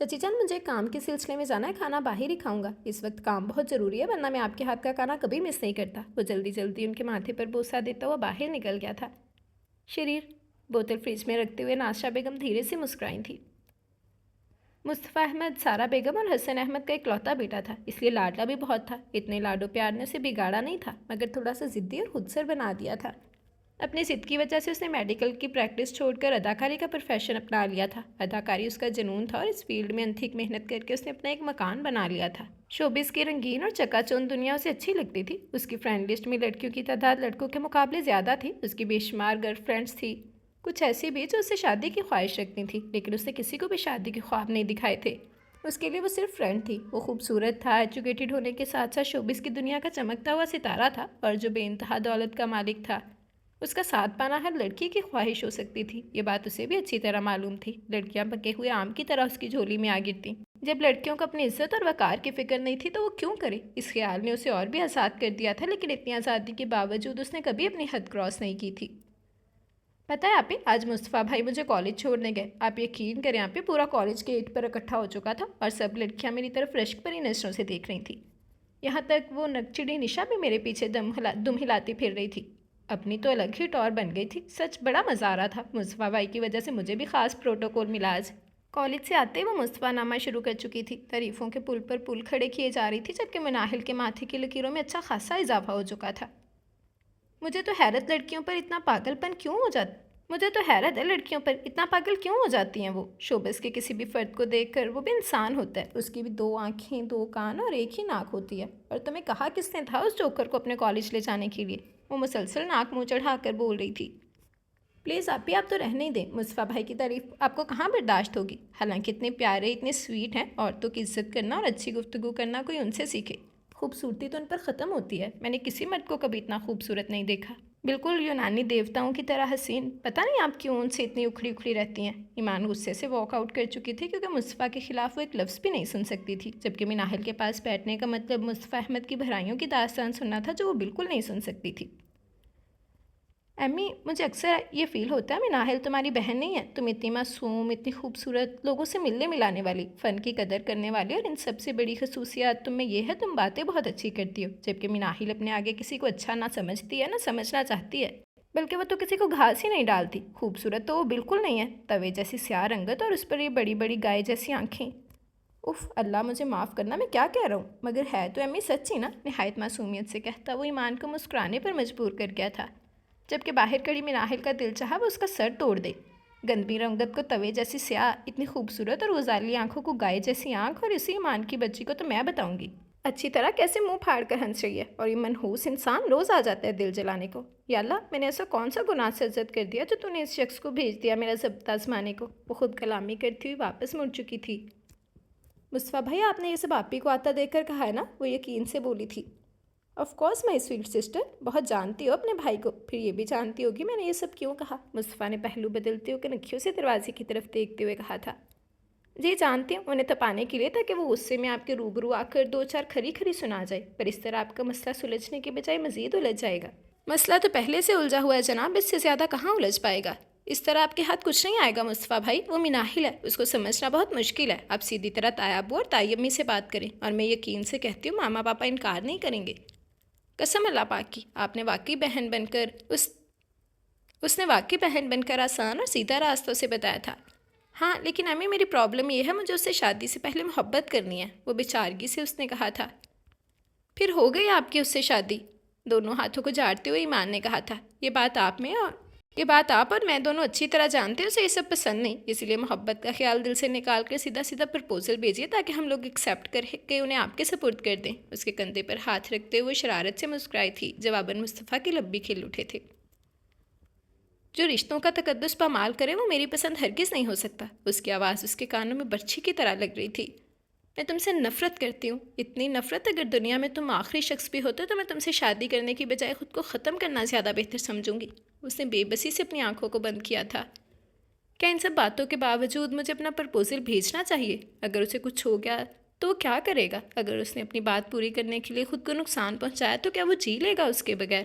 چچی جان مجھے کام کے سلسلے میں جانا ہے، کھانا باہر ہی کھاؤں گا، اس وقت کام بہت ضروری ہے ورنہ میں آپ کے ہاتھ کا کھانا کبھی مس نہیں کرتا۔ وہ جلدی جلدی ان کے ماتھے پر بوسہ دیتا ہوا باہر نکل گیا تھا۔ شریر بوتل فریج میں رکھتے ہوئے ناشا بیگم دھیرے سے مسکرائی تھی۔ مصطفیٰ احمد سارا بیگم اور حسن احمد کا اکلوتا بیٹا تھا، اس لیے لاڈلا بھی بہت تھا۔ اتنے لاڈو پیار نے اسے بگاڑا نہیں تھا مگر تھوڑا سا ضدی اور خودسر بنا دیا تھا۔ اپنی ضد کی وجہ سے اس نے میڈیکل کی پریکٹس چھوڑ کر اداکاری کا پروفیشن اپنا لیا تھا۔ اداکاری اس کا جنون تھا اور اس فیلڈ میں انتھک محنت کر کے اس نے اپنا ایک مکان بنا لیا تھا۔ شوبز کی رنگین اور چکا چوند دنیا اسے اچھی لگتی تھی۔ اس کی فرینڈ لسٹ میں لڑکیوں کی تعداد لڑکوں کے مقابلے زیادہ تھی۔ اس کی بے شمار گرل فرینڈس تھی، کچھ ایسی بھی جو اس سے شادی کی خواہش رکھتی تھیں، لیکن اس نے کسی کو بھی شادی کے خواب نہیں دکھائے تھے۔ اس کے لیے وہ صرف فرینڈ تھی۔ وہ خوبصورت تھا، ایجوکیٹڈ ہونے کے ساتھ ساتھ شوبز کی دنیا کا چمکتا ہوا ستارہ تھا اور جو بے انتہا دولت کا مالک تھا۔ اس کا ساتھ پانا ہر لڑکی کی خواہش ہو سکتی تھی، یہ بات اسے بھی اچھی طرح معلوم تھی۔ لڑکیاں پکے ہوئے آم کی طرح اس کی جھولی میں آ گرتیں۔ جب لڑکیوں کو اپنی عزت اور وقار کی فکر نہیں تھی تو وہ کیوں کرے؟ اس خیال نے اسے اور بھی آزاد کر دیا تھا، لیکن اتنی آزادی کے باوجود اس نے کبھی اپنی حد کراس نہیں کی تھی۔ پتہ ہے آپ ہی، آج مصطفیٰ بھائی مجھے کالج چھوڑنے گئے۔ آپ یقین کریں آپ ہی، پورا کالج گیٹ پر اکٹھا ہو چکا تھا اور سب لڑکیاں میری طرف رشک بھری نظروں سے دیکھ رہی تھیں۔ یہاں تک وہ نکچڑی نشا بھی میرے پیچھے دم ہلاتی پھر رہی تھی۔ اپنی تو الگ ہی ٹور بن گئی تھی۔ سچ بڑا مزہ آ رہا تھا۔ مصطفیٰ بھائی کی وجہ سے مجھے بھی خاص پروٹوکول ملا آج۔ کالج سے آتے وہ مصطفیٰ نامہ شروع کر چکی تھی۔ تعریفوں کے پل پر پل کھڑے کیے جا رہی تھی، جبکہ مناہل کے ماتھے کی لکیروں میں اچھا خاصا اضافہ ہو چکا تھا۔ مجھے تو حیرت لڑکیوں پر اتنا پاگل پن کیوں ہو جاتا مجھے تو حیرت ہے لڑکیوں پر اتنا پاگل کیوں ہو جاتی ہیں وہ۔ شوبز کے کسی بھی فرد کو دیکھ کر وہ بھی انسان ہوتا ہے، اس کی بھی 2 آنکھیں، 2 کان اور ایک ہی ناک ہوتی ہے۔ اور تمہیں کہا کس نے تھا اس جوکر کو اپنے کالج لے جانے کے لیے؟ وہ مسلسل ناک منہ چڑھا کر بول رہی تھی۔ پلیز آپ بھی، آپ تو رہنے دیں، مصطفیٰ بھائی کی تعریف آپ کو کہاں برداشت ہوگی؟ حالانکہ اتنے پیارے، اتنے سویٹ ہیں، عورتوں کی عزت کرنا اور اچھی گفتگو کرنا کوئی ان سے سیکھے۔ خوبصورتی تو ان پر ختم ہوتی ہے، میں نے کسی مرد کو کبھی اتنا خوبصورت نہیں دیکھا، بالکل یونانی دیوتاؤں کی طرح حسین۔ پتہ نہیں آپ کیوں ان سے اتنی اکھڑی اکھڑی رہتی ہیں۔ ایمان غصے سے واک آؤٹ کر چکی تھی کیونکہ مصطفیٰ کے خلاف وہ ایک لفظ بھی نہیں سن سکتی تھی، جبکہ مناہل کے پاس بیٹھنے کا مطلب مصطفیٰ احمد کی بھرائیوں کی داستان سننا تھا جو وہ بالکل نہیں سن سکتی تھی۔ امی، مجھے اکثر یہ فیل ہوتا ہے مناہل تمہاری بہن نہیں ہے، تم اتنی معصوم، اتنی خوبصورت، لوگوں سے ملنے ملانے والی، فن کی قدر کرنے والی، اور ان سب سے بڑی خصوصیات تم میں یہ ہے تم باتیں بہت اچھی کرتی ہو، جبکہ مناہل اپنے آگے کسی کو اچھا نہ سمجھتی ہے نہ سمجھنا چاہتی ہے، بلکہ وہ تو کسی کو گھاس ہی نہیں ڈالتی۔ خوبصورت تو وہ بالکل نہیں ہے، توے جیسی سیاہ رنگت اور اس پر یہ بڑی بڑی گائے جیسی آنکھیں۔ اف اللہ، مجھے معاف کرنا، میں کیا کہہ رہا ہوں، مگر ہے تو امی سچی نا؟ نہایت معصومیت سے کہتا وہ ایمان کو مسکرانے پر مجبور کر گیا تھا، جبکہ باہر کھڑی مناہل کا دل چاہا وہ اس کا سر توڑ دے۔ گندمی رنگت کو توے جیسی سیاہ، اتنی خوبصورت اور غزالی آنکھوں کو گائے جیسی آنکھ، اور اسی ایمان کی بچی کو تو میں بتاؤں گی اچھی طرح کیسے منہ پھاڑ کر ہنس رہی ہے، اور یہ منحوس انسان روز آ جاتا ہے دل جلانے کو۔ یا اللہ، میں نے ایسا کون سا گناہ سرزد کر دیا جو تو نے اس شخص کو بھیج دیا میرا ضبط آزمانے کو؟ وہ خود کلامی کرتی ہوئی واپس مڑ چکی تھی۔ مصطفیٰ بھائی، آپ نے یہ سب آپ ہی کو آتا دیکھ کر کہا ہے نا؟ وہ یقین سے بولی تھی۔ Of course my sweet sister, بہت جانتی ہو اپنے بھائی کو، پھر یہ بھی جانتی ہوگی میں نے یہ سب کیوں کہا۔ مصطفیٰ نے پہلو بدلتے ہوئے کنکھیوں سے دروازے کی طرف دیکھتے ہوئے کہا تھا۔ جی جانتی ہوں، انہیں تپانے کے لیے تاکہ وہ غصے میں آپ کے روبرو آ کر 2-4 کھری کھری سنا جائے، پر اس طرح آپ کا مسئلہ سلجھنے کے بجائے مزید الجھ جائے گا۔ مسئلہ تو پہلے سے الجھا ہوا ہے جناب، اس سے زیادہ کہاں الجھ پائے گا؟ اس طرح آپ کے ہاتھ کچھ نہیں آئے گا مصطفیٰ بھائی، وہ مناہل ہے، اس کو سمجھنا بہت مشکل ہے۔ آپ سیدھی طرح تایا ابو اور تائی امی سے بات کریں، اور میں یقین سے کہتی ہوں ماما پاپا انکار نہیں کریں گے۔ قسم اللہ پاک کی، آپ نے واقعی بہن بن کر اس نے واقعی بہن بن کر آسان اور سیدھا راستوں سے بتایا تھا۔ ہاں، لیکن امی میری پرابلم یہ ہے، مجھے اس سے شادی سے پہلے محبت کرنی ہے، وہ بیچارگی سے اس نے کہا تھا۔ پھر ہو گئی آپ کی اس سے شادی؟ دونوں ہاتھوں کو جھاڑتے ہوئے ایمان نے کہا تھا۔ یہ بات آپ اور میں دونوں اچھی طرح جانتے ہیں اسے یہ سب پسند نہیں، اس لیے محبت کا خیال دل سے نکال کر سیدھا سیدھا پرپوزل بھیجیے تاکہ ہم لوگ ایکسیپٹ کر کے انہیں آپ کے سپورٹ کر دیں۔ اس کے کندھے پر ہاتھ رکھتے ہوئے شرارت سے مسکرائی تھی۔ جواباً مصطفیٰ کے لب بھی کھل اٹھے تھے۔ جو رشتوں کا تقدس پامال کرے وہ میری پسند ہرگز نہیں ہو سکتا۔ اس کی آواز اس کے کانوں میں برچھی کی طرح لگ رہی تھی۔ میں تم سے نفرت کرتی ہوں، اتنی نفرت اگر دنیا میں تم آخری شخص بھی ہوتے تو میں تم سے شادی کرنے کی بجائے خود کو ختم کرنا زیادہ بہتر سمجھوں گی۔ اس نے بے بسی سے اپنی آنکھوں کو بند کیا تھا۔ کیا ان سب باتوں کے باوجود مجھے اپنا پرپوزل بھیجنا چاہیے؟ اگر اسے کچھ ہو گیا تو وہ کیا کرے گا؟ اگر اس نے اپنی بات پوری کرنے کے لیے خود کو نقصان پہنچایا تو کیا وہ جی لے گا اس کے بغیر؟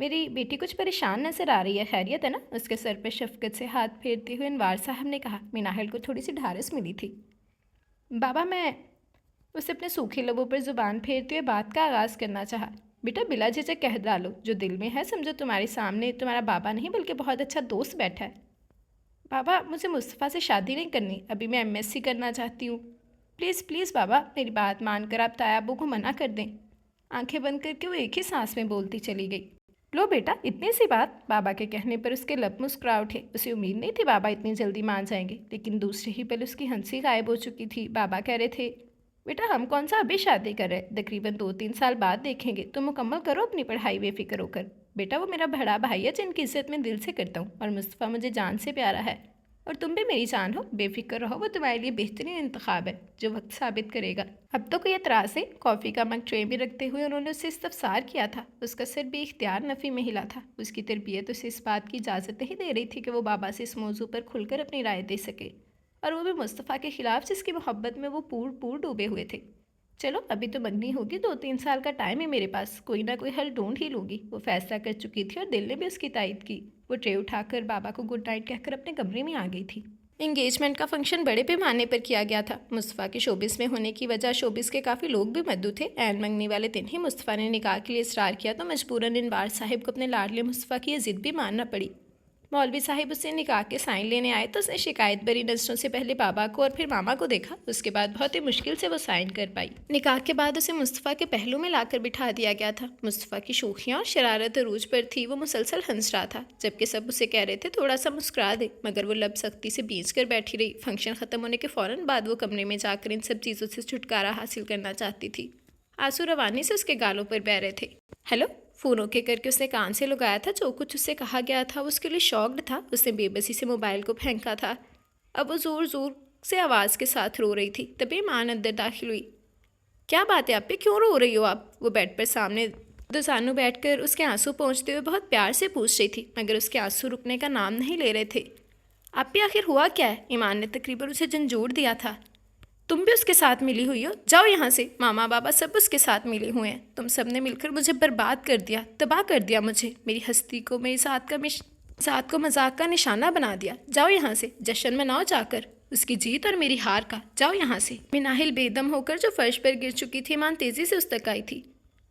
میری بیٹی کچھ پریشان نظر آ رہی ہے، خیریت ہے نا؟ اس کے سر پہ شفقت سے ہاتھ پھیرتے ہوئے انوار صاحب نے کہا۔ مناحل کو تھوڑی سی ڈھارس ملی تھی۔ بابا میں اسے اپنے سوکھے لبوں پر زبان پھیرتے ہوئے بات کا آغاز کرنا چاہا۔ بیٹا بلا جھجک کہہ ڈالو، جو دل میں ہے سمجھو تمہارے سامنے تمہارا بابا نہیں بلکہ بہت اچھا دوست بیٹھا ہے۔ بابا مجھے مصطفیٰ سے شادی نہیں کرنی، ابھی میں MSc کرنا چاہتی ہوں۔ پلیز پلیز بابا، میری بات مان کر آپ تایا ابو کو منع کر دیں۔ آنکھیں بند کر کے وہ ایک ہی سانس میں بولتی چلی گئی۔ لو بیٹا اتنی سی بات؟ بابا کے کہنے پر اس کے لب مسکرا اٹھے۔ اسے امید نہیں تھی بابا اتنی جلدی مان جائیں گے، لیکن دوسرے ہی پل اس کی ہنسی غائب ہو چکی تھی۔ بابا کہہ رہے تھے، بیٹا ہم کون سا ابھی شادی کر رہے، تقریباً 2-3 سال بعد دیکھیں گے، تم مکمل کرو اپنی پڑھائی بے فکر ہو کر۔ بیٹا وہ میرا بڑا بھائی ہے جن کی عزت میں دل سے کرتا ہوں، اور مصطفیٰ مجھے جان سے پیارا ہے، اور تم بھی میری جان ہو، بے فکر رہو، وہ تمہارے لیے بہترین انتخاب ہے جو وقت ثابت کرے گا۔ اب تو کوئی اعتراض ہے؟ کافی کا مگ ٹرے میں رکھتے ہوئے انہوں نے اسے استفسار کیا تھا۔ اس کا سر بھی اختیار نفی میں ہلا تھا۔ اس کی تربیت اسے اس بات کی اجازت نہیں دے رہی تھی کہ وہ بابا سے اس موضوع پر کھل کر اپنی رائے دے سکے، اور وہ بھی مصطفیٰ کے خلاف جس کی محبت میں وہ پور ڈوبے ہوئے تھے۔ چلو ابھی تو منگنی ہوگی، 2-3 سال کا ٹائم ہے میرے پاس، کوئی نہ کوئی حل ڈھونڈ ہی لوں گی، وہ فیصلہ کر چکی تھی، اور دل نے بھی اس کی تائید کی۔ وہ ٹرے اٹھا کر بابا کو گڈ نائٹ کہہ کر اپنے کمرے میں آ گئی تھی۔ انگیجمنٹ کا فنکشن بڑے پیمانے پر کیا گیا تھا۔ مصطفیٰ کے شوبز میں ہونے کی وجہ شوبز کے کافی لوگ بھی مدعو تھے۔ عین منگنی والے دن ہی مصطفیٰ نے نکاح کے لیے اصرار کیا تو مجبوراً انوار صاحب کو اپنے لاڈلے مصطفیٰ کی یہ ضد بھی ماننا پڑی۔ مولوی صاحب اس سے نکاح کے سائن لینے آئے تو اس نے شکایت بری نظروں سے پہلے بابا کو اور پھر ماما کو دیکھا، اس کے بعد بہت ہی مشکل سے وہ سائن کر پائی۔ نکاح کے بعد اسے مصطفیٰ کے پہلو میں لا کر بٹھا دیا گیا تھا۔ مصطفیٰ کی شوخیاں اور شرارت عروج پر تھی، وہ مسلسل ہنس رہا تھا، جبکہ سب اسے کہہ رہے تھے تھوڑا سا مسکرا دے، مگر وہ لب سختی سے بیچ کر بیٹھی رہی۔ فنکشن ختم ہونے کے فوراً بعد وہ کمرے میں جا کر ان سب چیزوں سے چھٹکارا حاصل کرنا چاہتی تھی۔ آنسو روانی سے اس کے گالوں پر بہہ رہے تھے۔ ہیلو فون اوکے کر کے اس نے کان سے لگایا تھا۔ جو کچھ اس سے کہا گیا تھا وہ اس کے لیے شاکڈ تھا۔ اس نے بے بسی سے موبائل کو پھینکا تھا۔ اب وہ زور زور سے آواز کے ساتھ رو رہی تھی۔ تبھی ایمان اندر داخل ہوئی۔ کیا بات ہے آپ پہ، کیوں رو رہی ہو آپ؟ وہ بیڈ پر سامنے دوزانو بیٹھ کر اس کے آنسو پہنچتے ہوئے بہت پیار سے پوچھ رہی تھی، مگر اس کے آنسو رکنے کا نام نہیں لے رہے تھے۔ آپ پہ آخر ہوا کیا ہے؟ ایمان نے تقریباً اسے جھنجھوڑ دیا تھا۔ تم بھی اس کے ساتھ ملی ہوئی ہو، جاؤ یہاں سے، ماما بابا سب اس کے ساتھ ملے ہوئے ہیں، تم سب نے مل کر مجھے برباد کر دیا، تباہ کر دیا مجھے، میری ہستی کو، میری ذات کو مذاق کا نشانہ بنا دیا، جاؤ یہاں سے، جشن مناؤ جا کر اس کی جیت اور میری ہار کا، جاؤ یہاں سے۔ مناحل بے دم ہو کر جو فرش پر گر چکی تھی، ایمان تیزی سے اس تک آئی تھی۔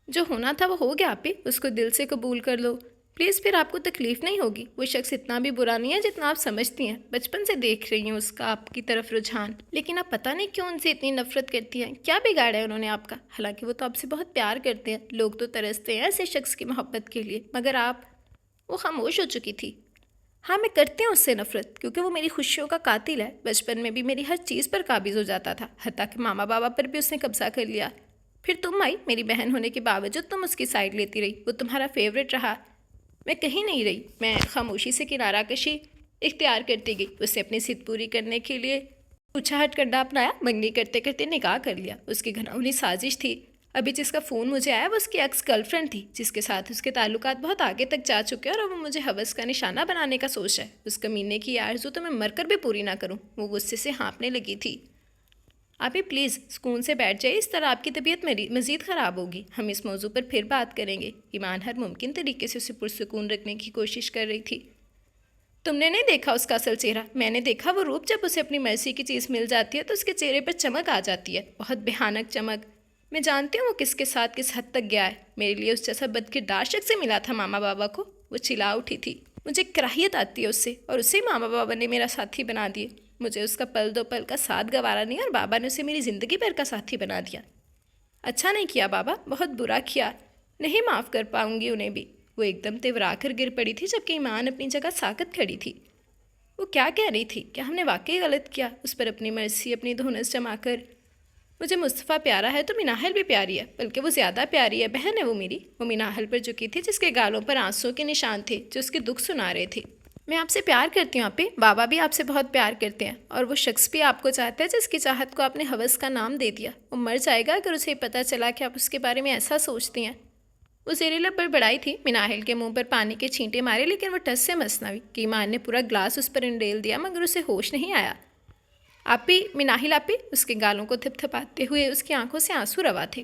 جو ہونا تھا وہ ہو گیا آپی، اس کو دل سے قبول کر لو پلیز، پھر آپ کو تکلیف نہیں ہوگی۔ وہ شخص اتنا بھی برا نہیں ہے جتنا آپ سمجھتی ہیں، بچپن سے دیکھ رہی ہوں اس کا آپ کی طرف رجحان، لیکن آپ پتہ نہیں کیوں ان سے اتنی نفرت کرتی ہیں، کیا بگاڑا ہے انہوں نے آپ کا؟ حالانکہ وہ تو آپ سے بہت پیار کرتے ہیں، لوگ تو ترستے ہیں ایسے شخص کی محبت کے لیے، مگر آپ… وہ خاموش ہو چکی تھی۔ ہاں میں کرتی ہوں اس سے نفرت، کیونکہ وہ میری خوشیوں کا قاتل ہے۔ بچپن میں بھی میری ہر چیز پر قابض ہو جاتا تھا، حتیٰ کہ ماما بابا پر بھی اس نے قبضہ کر لیا۔ پھر تم آئی، میری بہن ہونے کے باوجود تم اس کی سائڈ لیتی رہی، وہ تمہارا فیوریٹ رہا۔ میں کہیں نہیں رہی، میں خاموشی سے کنارہ کشی اختیار کرتی گئی۔ اس نے اپنی ضد پوری کرنے کے لیے پوچھا ہٹ کرنا اپنایا، منگنی کرتے کرتے نکاح کر لیا۔ اس کی گھناؤنی سازش تھی۔ ابھی جس کا فون مجھے آیا وہ اس کی ایکس گرل فرینڈ تھی، جس کے ساتھ اس کے تعلقات بہت آگے تک جا چکے اور وہ مجھے ہوس کا نشانہ بنانے کا سوچ ہے۔ اس کمینے کی آرزو تو میں مر کر بھی پوری نہ کروں۔ وہ غصے سے ہانپنے لگی تھی۔ آپ ہی پلیز سکون سے بیٹھ جائے، اس طرح آپ کی طبیعت مزید خراب ہوگی، ہم اس موضوع پر پھر بات کریں گے۔ ایمان ہر ممکن طریقے سے اسے پرسکون رکھنے کی کوشش کر رہی تھی۔ تم نے نہیں دیکھا اس کا اصل چہرہ، میں نے دیکھا وہ روپ، جب اسے اپنی مرضی کی چیز مل جاتی ہے تو اس کے چہرے پر چمک آ جاتی ہے، بہت بھیانک چمک۔ میں جانتی ہوں وہ کس کے ساتھ کس حد تک گیا ہے، میرے لیے اس جیسا بدکردار شخص سے ملا تھا ماما بابا کو۔ وہ چلا اٹھی تھی۔ مجھے کراہیت آتی ہے اس سے، اور اسے ماما بابا نے میرا ساتھی بنا دیے۔ مجھے اس کا پل دو پل کا ساتھ گوارا نہیں، اور بابا نے اسے میری زندگی بھر کا ساتھی بنا دیا۔ اچھا نہیں کیا بابا، بہت برا کیا، نہیں معاف کر پاؤں گی انہیں بھی۔ وہ ایک دم تیورا کر گر پڑی تھی، جبکہ ایمان اپنی جگہ ساکت کھڑی تھی۔ وہ کیا کہہ رہی تھی؟ کیا ہم نے واقعی غلط کیا؟ اس پر اپنی مرضی، اپنی دھونس جما کر۔ مجھے مصطفیٰ پیارا ہے تو مناحل بھی پیاری ہے، بلکہ وہ زیادہ پیاری ہے، بہن ہے وہ میری۔ وہ مناحل پر جھکی تھی، جس کے گالوں پر آنسوں کے نشان تھے جو اس کے دکھ سنا رہے تھے۔ میں آپ سے پیار کرتی ہوں آپی، بابا بھی آپ سے بہت پیار کرتے ہیں، اور وہ شخص بھی آپ کو چاہتا ہے جس کی چاہت کو آپ نے ہوس کا نام دے دیا۔ وہ مر جائے گا اگر اسے پتہ چلا کہ آپ اس کے بارے میں ایسا سوچتی ہیں۔ وہ زیر لب بڑبڑائی تھی۔ مناحل کے منہ پر پانی کے چھینٹے مارے، لیکن وہ ٹس سے مس نہ ہوئی کہ ایمان نے پورا گلاس اس پر انڈیل دیا، مگر اسے ہوش نہیں آیا۔ آپی، مناحل آپی، اس کے گالوں کو تھپ تھپاتے ہوئے اس کی آنکھوں سے آنسو روا تھے۔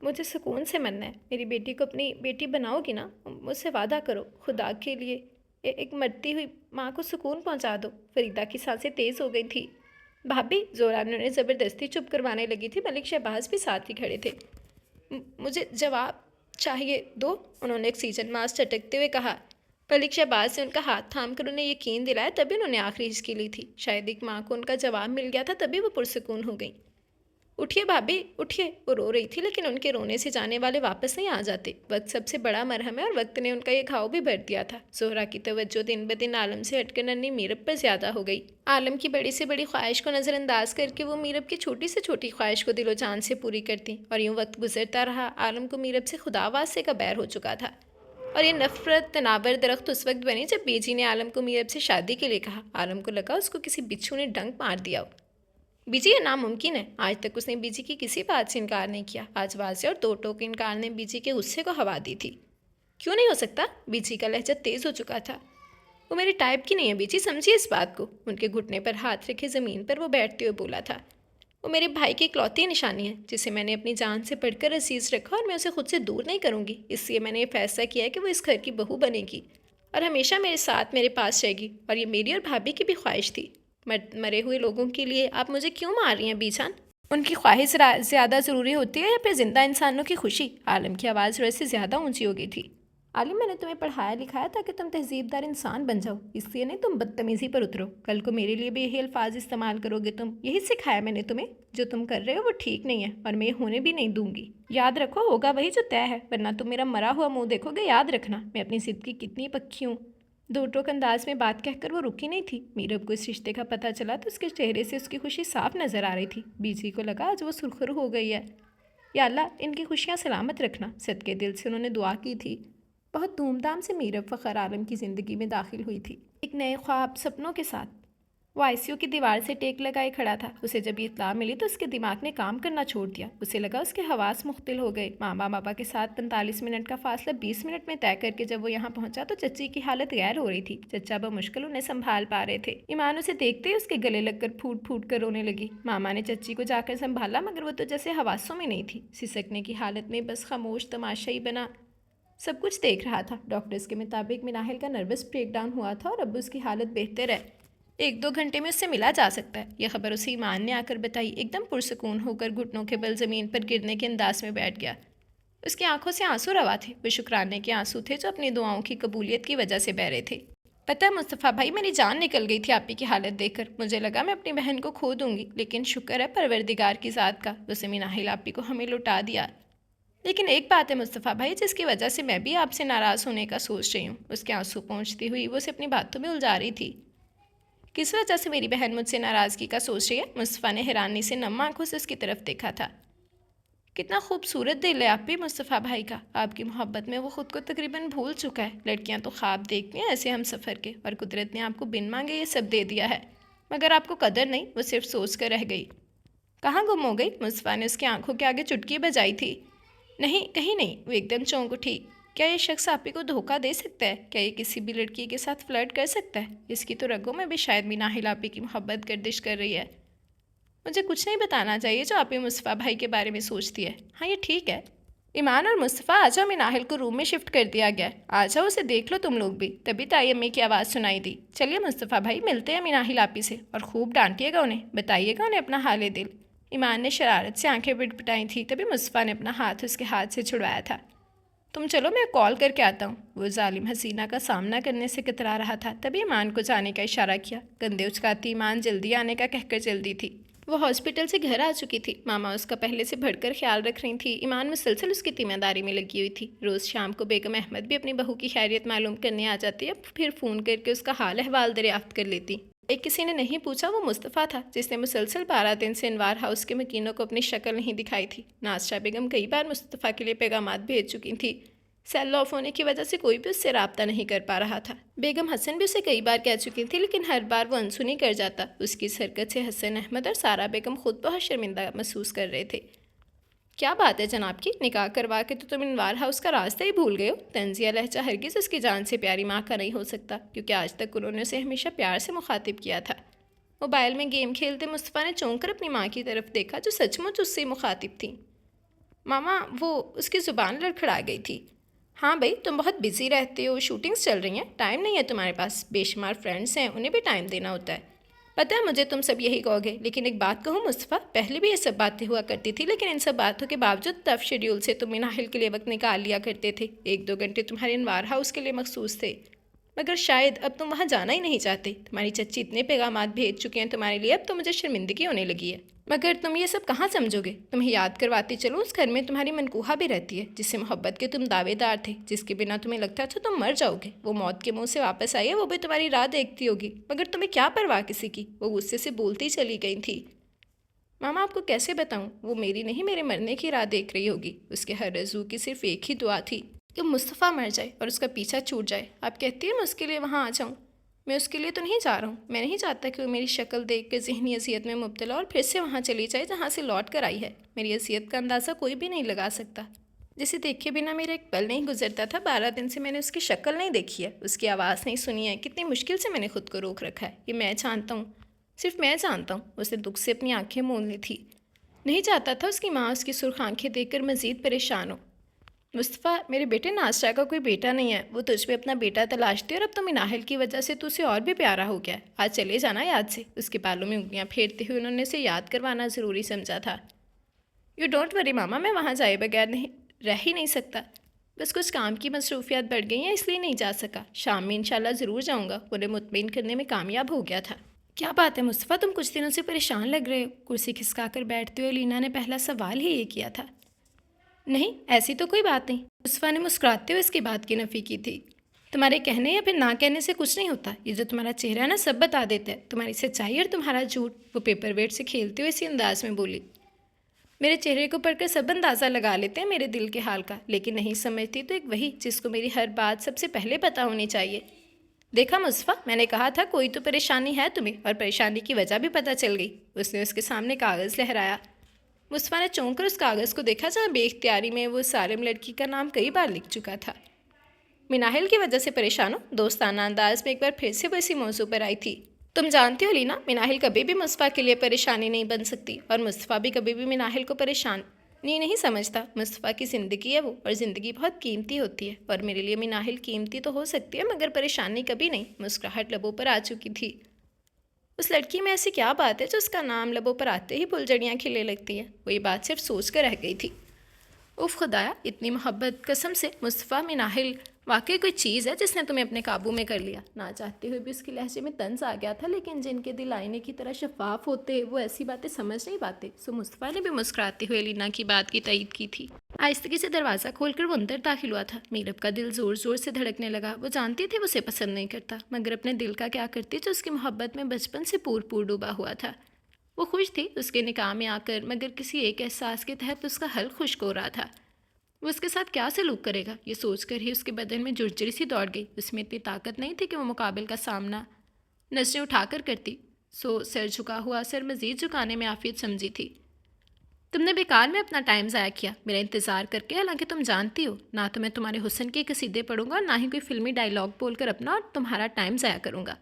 مجھے سکون سے مرنا ہے. میری بیٹی کو اپنی بیٹی بناؤ گی نا؟ مجھ سے وعدہ کرو خدا کے لیے. ایک مرتی ہوئی ماں کو سکون پہنچا دو. فریدہ کی سانسیں تیز ہو گئی تھی. بھابھی، زورا نے انہیں زبردستی چپ کروانے لگی تھی. ملک شہباز بھی ساتھ ہی کھڑے تھے. مجھے جواب چاہیے دو، انہوں نے آکسیجن ماسک چٹکتے ہوئے کہا. ملک شہباز نے ان کا ہاتھ تھام کر انہیں یقین دلایا، تبھی انہوں نے آخری ہچکی لی تھی. شاید ایک ماں کو ان کا جواب مل گیا تھا، تبھی وہ پرسکون ہو گئیں. اٹھیے بھابھی اٹھیے. وہ رو رہی تھی لیکن ان کے رونے سے جانے والے واپس نہیں آ جاتے. وقت سب سے بڑا مرہم ہے اور وقت نے ان کا یہ گھاؤ بھی بھر دیا تھا. زہرا کی توجہ دن بدن عالم سے ہٹ کر ننھی میرب پر زیادہ ہو گئی. عالم کی بڑی سے بڑی خواہش کو نظر انداز کر کے وہ میرب کی چھوٹی سے چھوٹی خواہش کو دل و جان سے پوری کرتی. اور یوں وقت گزرتا رہا. عالم کو میرب سے خدا واسطے کا بیر ہو چکا تھا. اور یہ نفرت تناور درخت اس وقت بنی جب بی جی نے عالم کو میرب سے شادی کے لیے کہا. عالم کو لگا اس کو کسی بچھو نے ڈنک مار دیا ہو. بی جی، یہ ناممکن ہے. آج تک اس نے بی جی کی کسی بات سے انکار نہیں کیا. آج واضح اور دو ٹوک انکار نے بی جی کے غصے کو ہوا دی تھی. کیوں نہیں ہو سکتا؟ بی جی کا لہجہ تیز ہو چکا تھا. وہ میرے ٹائپ کی نہیں ہے بی جی، سمجھیے اس بات کو. ان کے گھٹنے پر ہاتھ رکھے زمین پر وہ بیٹھتے ہوئے بولا تھا. وہ میرے بھائی کی اکلوتی نشانی ہے جسے میں نے اپنی جان سے بڑھ کر عزیز رکھا، اور میں اسے خود سے دور نہیں کروں گی. اس لیے میں نے یہ فیصلہ کیا ہے کہ وہ اس گھر کی بہو بنے گی اور ہمیشہ میرے ساتھ میرے پاس رہے گی. اور یہ میری اور بھابھی کی بھی خواہش تھی. مرے ہوئے لوگوں کے لیے آپ مجھے کیوں مار رہی ہیں بی جان؟ ان کی خواہش زیادہ ضروری ہوتی ہے یا پھر زندہ انسانوں کی خوشی؟ عالم کی آواز ضرورت سے زیادہ اونچی ہو گئی تھی. عالم، میں نے تمہیں پڑھایا لکھایا تاکہ تم تہذیب دار انسان بن جاؤ، اس لیے نہیں تم بدتمیزی پر اترو. کل کو میرے لیے بھی یہی الفاظ استعمال کرو گے تم. یہی سکھایا میں نے تمہیں. جو تم کر رہے ہو وہ ٹھیک نہیں ہے اور میں یہ ہونے بھی نہیں دوں گی. یاد رکھو، ہوگا وہی جو طے ہے، ورنہ تم میرا مرا ہوا منہ دیکھو گے. یاد رکھنا میں اپنی ضد کی کتنی پکی ہوں. دو ٹوک انداز میں بات کہہ کر وہ رکی نہیں تھی. میرب کو اس رشتے کا پتہ چلا تو اس کے چہرے سے اس کی خوشی صاف نظر آ رہی تھی. بی جی کو لگا آج وہ سرخرو ہو گئی ہے. یا اللہ ان کی خوشیاں سلامت رکھنا. صدقے دل سے انہوں نے دعا کی تھی. بہت دھوم دھام سے میرب فخر عالم کی زندگی میں داخل ہوئی تھی، ایک نئے خواب سپنوں کے ساتھ. وہ آئی سی یو کی دیوار سے ٹیک لگائے کھڑا تھا. اسے جب یہ اطلاع ملی تو اس کے دماغ نے کام کرنا چھوڑ دیا. اسے لگا اس کے حواس مختل ہو گئے. ماما بابا کے ساتھ 45 منٹ کا فاصلہ 20 منٹ میں طے کر کے جب وہ یہاں پہنچا تو چچی کی حالت غیر ہو رہی تھی. چچا بمشکل انہیں سنبھال پا رہے تھے. ایمان اسے دیکھتے ہی اس کے گلے لگ کر پھوٹ پھوٹ کر رونے لگی. ماما نے چچی کو جا کر سنبھالا مگر وہ تو جیسے حواسوں میں نہیں تھی. سسکنے کی حالت میں بس خاموش تماشائی بنا سب کچھ دیکھ رہا تھا. ڈاکٹرز کے مطابق مناحل کا نروس بریک ڈاؤن ہوا تھا اور اب اس کی حالت بہتر ہے. 1-2 گھنٹے میں اس سے ملا جا سکتا ہے. یہ خبر اسے ایمان نے آ کر بتائی. ایک دم پرسکون ہو کر گھٹنوں کے بل زمین پر گرنے کے انداز میں بیٹھ گیا. اس کی آنکھوں سے آنسو روا تھے. وہ شکرانے کے آنسو تھے جو اپنی دعاؤں کی قبولیت کی وجہ سے بہ رہے تھے. پتہ ہے مصطفیٰ بھائی، میری جان نکل گئی تھی آپ ہی کی حالت دیکھ کر. مجھے لگا میں اپنی بہن کو کھو دوں گی، لیکن شکر ہے پروردگار کی ذات کا اسے مناحل آپ ہی کو ہمیں لوٹا دیا. لیکن ایک بات ہے مصطفیٰ بھائی جس کی وجہ سے میں بھی آپ سے ناراض ہونے کا سوچ رہی ہوں. اس کے آنسو پہنچتی ہوئی وہ اسے اپنی باتوں میں الجھا رہی تھی. کس وجہ سے میری بہن مجھ سے ناراضگی کا سوچ رہی ہے؟ مصطفیٰ نے حیرانی سے نم آنکھوں سے اس کی طرف دیکھا تھا. کتنا خوبصورت دل ہے آپ بھی مصطفیٰ بھائی کا. آپ کی محبت میں وہ خود کو تقریباً بھول چکا ہے. لڑکیاں تو خواب دیکھتی ہیں ایسے ہم سفر کے، اور قدرت نے آپ کو بن مانگے یہ سب دے دیا ہے، مگر آپ کو قدر نہیں، وہ صرف سوچ کر رہ گئی. کہاں گم ہو گئی؟ مصطفیٰ نے اس کی آنکھوں کے آگے چٹکی بجائی تھی. نہیں، کہیں نہیں. وہ ایک دم چونک اٹھی. کیا یہ شخص آپ ہی کو دھوکہ دے سکتا ہے؟ کیا یہ کسی بھی لڑکی کے ساتھ فلرٹ کر سکتا ہے؟ اس کی تو رگوں میں بھی شاید مناحل آپ ہی کی محبت گردش کر رہی ہے. مجھے کچھ نہیں بتانا چاہیے جو آپ ہی مصطفیٰ بھائی کے بارے میں سوچتی ہے. ہاں یہ ٹھیک ہے. ایمان اور مصطفیٰ آ جاؤ، مناحل کو روم میں شفٹ کر دیا گیا ہے. آ جاؤ اسے دیکھ لو تم لوگ بھی. تبھی تائی امی کی آواز سنائی دی. چلیے مصطفیٰ بھائی ملتے ہیں مناحل آپ ہی سے، اور خوب ڈانٹیے گا انہیں، بتائیے گا انہیں اپنا حال دل. ایمان نے شرارت سے آنکھیں پٹ پٹائی تھیں. تبھی مصطفیٰ نے اپنا ہاتھ اس کے ہاتھ سے چھڑوایا تھا. تم چلو میں کال کر کے آتا ہوں. وہ ظالم حسینہ کا سامنا کرنے سے کترا رہا تھا. تبھی ایمان کو جانے کا اشارہ کیا. کندھے اچکاتی ایمان جلدی آنے کا کہہ کر چل دی تھی. وہ ہاسپٹل سے گھر آ چکی تھی. ماما اس کا پہلے سے بڑھ کر خیال رکھ رہی تھی. ایمان مسلسل اس کی تیمہ داری میں لگی ہوئی تھی. روز شام کو بیگم احمد بھی اپنی بہو کی خیریت معلوم کرنے آ جاتی ہے، پھر فون کر کے اس کا حال احوال دریافت کر لیتی. ایک کسی نے نہیں پوچھا وہ مصطفیٰ تھا جس نے مسلسل 12 دن سے انوار ہاؤس کے مکینوں کو اپنی شکل نہیں دکھائی تھی. نازشاہ بیگم کئی بار مصطفیٰ کے لیے پیغامات بھیج چکی تھی. سیل آف ہونے کی وجہ سے کوئی بھی اس سے رابطہ نہیں کر پا رہا تھا. بیگم حسن بھی اسے کئی بار کہہ چکی تھی لیکن ہر بار وہ انسنی کر جاتا. اس کی اس حرکت سے حسن احمد اور سارا بیگم خود بہت شرمندہ محسوس کر رہے تھے. کیا بات ہے جناب کی، نکاح کروا کے تو تم انوار ہاؤس کا راستہ ہی بھول گئے ہو. طنزیہ لہجہ ہرگز اس کی جان سے پیاری ماں کا نہیں ہو سکتا، کیونکہ آج تک انہوں نے اسے ہمیشہ پیار سے مخاطب کیا تھا. موبائل میں گیم کھیلتے مصطفیٰ نے چونک کر اپنی ماں کی طرف دیکھا جو سچ مچ اس سے مخاطب تھیں. ماما وہ اس کی زبان لڑکھڑا گئی تھی۔ ہاں بھائی، تم بہت بزی رہتے ہو، شوٹنگز چل رہی ہیں، ٹائم نہیں ہے تمہارے پاس، بے شمار فرینڈس ہیں، انہیں بھی ٹائم دینا ہوتا ہے۔ پتہ ہے مجھے تم سب یہی کہو گے، لیکن ایک بات کہوں مصطفیٰ، پہلے بھی یہ سب باتیں ہوا کرتی تھی، لیکن ان سب باتوں کے باوجود ٹف شیڈیول سے تم مناحل کے لیے وقت نکال لیا کرتے تھے۔ 1-2 گھنٹے تمہارے انوار ہاؤس کے لیے مخصوص تھے، مگر شاید اب تم وہاں جانا ہی نہیں چاہتے۔ تمہاری چچی اتنے پیغامات بھیج چکے ہیں تمہارے لیے، اب تو مجھے شرمندگی ہونے لگی ہے۔ مگر تم یہ سب کہاں سمجھو گے؟ تمہیں یاد کرواتے چلو، اس گھر میں تمہاری منکوہا بھی رہتی ہے، جس سے محبت کے تم دعوے دار تھے، جس کے بنا تمہیں لگتا تھا تم مر جاؤ گے۔ وہ موت کے منہ سے واپس آئی ہے، وہ بھی تمہاری راہ دیکھتی ہوگی، مگر تمہیں کیا پرواہ کسی کی؟ وہ غصے سے بولتی چلی گئی تھی۔ ماما آپ کو کیسے بتاؤں، وہ میری نہیں میرے مرنے کی راہ دیکھ رہی ہوگی۔ اس کے ہر عضو کی صرف ایک ہی دعا تھی کہ مصطفیٰ مر جائے اور اس کا پیچھا چھوٹ جائے۔ آپ کہتی ہیں میں اس کے لیے وہاں آ جاؤں؟ میں اس کے لیے تو نہیں جا رہا ہوں، میں نہیں چاہتا کہ وہ میری شکل دیکھ کر ذہنی اذیت میں مبتلا اور پھر سے وہاں چلی جائے جہاں سے لوٹ کر آئی ہے۔ میری اذیت کا اندازہ کوئی بھی نہیں لگا سکتا، جسے دیکھے بنا میرا ایک پل نہیں گزرتا تھا۔ 12 دن سے میں نے اس کی شکل نہیں دیکھی ہے، اس کی آواز نہیں سنی ہے، کتنی مشکل سے میں نے خود کو روک رکھا ہے۔ یہ میں جانتا ہوں، صرف میں جانتا ہوں۔ اسے دکھ سے اپنی آنکھیں مون لی تھی، نہیں چاہتا تھا اس کی ماں اس کی سرخ آنکھیں دیکھ کر مزید پریشان ہو۔ مصطفیٰ میرے بیٹے، نازشاہ کا کوئی بیٹا نہیں ہے، وہ تجھ پہ اپنا بیٹا تلاشتی، اور اب تو مناحل کی وجہ سے تو اسے اور بھی پیارا ہو گیا ہے۔ آج چلے جانا یاد سے۔ اس کے بالوں میں انگلیاں پھیرتے ہوئے انہوں نے اسے یاد کروانا ضروری سمجھا تھا۔ یو ڈونٹ وری ماما، میں وہاں جائے بغیر رہ ہی نہیں سکتا، بس کچھ کام کی مصروفیات بڑھ گئی ہیں، اس لیے نہیں جا سکا۔ شام میں انشاءاللہ ضرور جاؤں گا۔ انہیں مطمئن کرنے میں کامیاب ہو گیا تھا۔ کیا بات ہے مصطفیٰ، تم کچھ دنوں سے پریشان لگ رہے ہو؟ کرسی کھسکا کر بیٹھتے ہوئے لینا نے پہلا سوال ہی یہ کیا تھا۔ نہیں، ایسی تو کوئی بات نہیں، مصطفیٰ نے مسکراتے ہوئے اس کی بات کی نفی کی تھی۔ تمہارے کہنے یا پھر نہ کہنے سے کچھ نہیں ہوتا، یہ جو تمہارا چہرہ ہے نا سب بتا دیتا ہے، تمہاری سچائی اور تمہارا جھوٹ۔ وہ پیپر ویٹ سے کھیلتے ہوئے اسی انداز میں بولی۔ میرے چہرے کو پڑھ کر سب اندازہ لگا لیتے ہیں میرے دل کے حال کا، لیکن نہیں سمجھتی تو ایک وہی جس کو میری ہر بات سب سے پہلے پتہ ہونی چاہیے۔ دیکھا مصطفیٰ، میں نے کہا تھا کوئی تو پریشانی ہے تمہیں، اور پریشانی کی وجہ بھی پتہ چل گئی۔ اس نے اس کے سامنے کاغذ لہرایا۔ مصطفیٰ نے چونک کر اس کاغذ کو دیکھا جہاں بے اختیاری میں وہ سالم لڑکی کا نام کئی بار لکھ چکا تھا۔ مناحل کی وجہ سے پریشان ہو؟ دوستانہ انداز میں ایک بار پھر سے وہ اسی موضوع پر آئی تھی۔ تم جانتی ہو لینا، مناحل کبھی بھی مصطفیٰ کے لیے پریشانی نہیں بن سکتی، اور مصطفیٰ بھی کبھی بھی مناحل کو پریشانی نہیں سمجھتا۔ مصطفیٰ کی زندگی ہے وہ، اور زندگی بہت قیمتی ہوتی ہے، اور میرے لیے مناحل قیمتی تو ہو سکتی ہے مگر پریشانی کبھی نہیں۔ مسکراہٹ لبوں پر آ چکی تھی۔ اس لڑکی میں ایسی کیا بات ہے جو اس کا نام لبوں پر آتے ہی پھلجھڑیاں کھلنے لگتی ہیں؟ وہ یہ بات صرف سوچ کر رہ گئی تھی۔ اف خدایا، اتنی محبت، قسم سے مصطفیٰ، مناحل واقعی کوئی چیز ہے جس نے تمہیں اپنے قابو میں کر لیا۔ نہ چاہتے ہوئے بھی اس کے لہجے میں طنز آ گیا تھا، لیکن جن کے دل آئینے کی طرح شفاف ہوتے وہ ایسی باتیں سمجھ نہیں پاتے۔ سو مصطفیٰ نے بھی مسکراتے ہوئے لینا کی بات کی تائید کی تھی۔ آہستگی سے دروازہ کھول کر وہ اندر داخل ہوا تھا۔ میرب کا دل زور زور سے دھڑکنے لگا۔ وہ جانتی تھی وہ اسے پسند نہیں کرتا، مگر اپنے دل کا کیا کرتی جو اس کی محبت میں بچپن سے پور پور ڈوبا ہوا تھا۔ وہ خوش تھی اس کے نکاح میں آ کر، مگر کسی ایک احساس کے تحت اس کا حلق خشک ہو رہا تھا۔ وہ اس کے ساتھ کیا سلوک کرے گا، یہ سوچ کر ہی اس کے بدن میں جھرجھری سی دوڑ گئی۔ اس میں اتنی طاقت نہیں تھی کہ وہ مقابل کا سامنا نظریں اٹھا کر کرتی، سو سر جھکا ہوا سر مزید جھکانے میں عافیت سمجھی تھی۔ تم نے بیکار میں اپنا ٹائم ضائع کیا میرا انتظار کر کے، حالانکہ تم جانتی ہو نہ تو میں تمہارے حسن کے قصیدے پڑھوں گا، نہ ہی کوئی فلمی ڈائیلاگ بول کر اپنا اور تمہارا ٹائم ضائع کروں گا،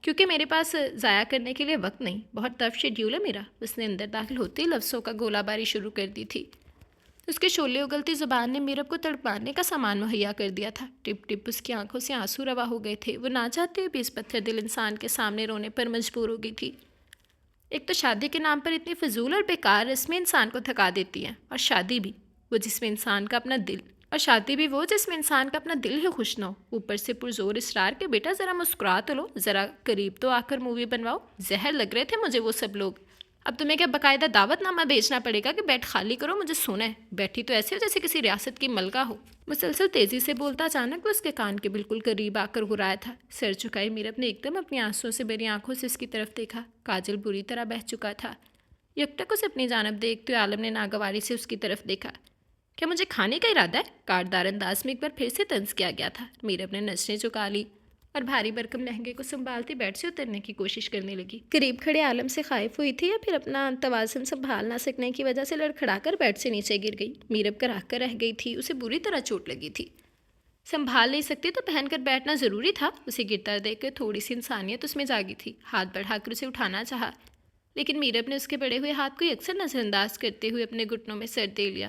کیونکہ میرے پاس ضائع کرنے کے لیے وقت نہیں، بہت ٹف شیڈیول ہے میرا۔ اس نے اندر داخل ہوتے ہی لفظوں کا گولہ باری شروع کر دی تھی۔ اس کے شعلے اگلتی زبان نے میرب کو تڑپانے کا سامان مہیا کر دیا تھا۔ ٹپ ٹپ اس کی آنکھوں سے آنسو روا ہو گئے تھے۔ وہ نہ چاہتے ہوئے بھی اس پتھر دل انسان کے سامنے رونے پر مجبور ہو گئی تھی۔ ایک تو شادی کے نام پر اتنی فضول اور بیکار رسمیں انسان کو تھکا دیتی ہیں، اور شادی بھی وہ جس میں انسان کا اپنا دل ہی خوش نہ ہو، اوپر سے پرزور اصرار کے بیٹا ذرا مسکرا تو لو، ذرا قریب تو آ کر مووی بنواؤ۔ زہر لگ رہے تھے مجھے وہ سب لوگ۔ اب تمہیں کیا باقاعدہ دعوت نامہ بھیجنا پڑے گا کہ بیٹھ خالی کرو، مجھے سونا ہے؟ بیٹھی تو ایسے ہو جیسے کسی ریاست کی ملکہ ہو۔ مسلسل تیزی سے بولتا اچانک وہ اس کے کان کے بالکل قریب آ کر گرایا تھا۔ سر چکائے میرب نے ایک دم اپنی آنسوؤں سے بھری آنکھوں سے اس کی طرف دیکھا۔ کاجل بری طرح بہہ چکا تھا۔ یکٹک اسے اپنی جانب دیکھتے ہوئے عالم نے ناگواری سے اس کی طرف دیکھا۔ کیا مجھے کھانے کا ارادہ ہے؟ کاٹدار انداز میں ایک بار پھر سے طنز کیا گیا تھا۔ میرب نے نظریں چکا لی اور بھاری بھرکم لہنگے کو سنبھالتی بیڈ سے اترنے کی کوشش کرنے لگی۔ قریب کھڑے عالم سے خائف ہوئی تھی، یا پھر اپنا توازن سنبھال نہ سکنے کی وجہ سے لڑکھڑا کر بیڈ سے نیچے گر گئی۔ میرب کراہ کر رہ گئی تھی، اسے بری طرح چوٹ لگی تھی۔ سنبھال نہیں سکتی تو پہن کر بیٹھنا ضروری تھا۔ اسے گرتا دیکھ کر تھوڑی سی انسانیت اس میں جاگی تھی۔ ہاتھ بڑھا کر اسے اٹھانا چاہا، لیکن میرب نے اس کے بڑے ہوئے ہاتھ کو اکثر نظر انداز کرتے ہوئے اپنے گھٹنوں میں سر دے لیا۔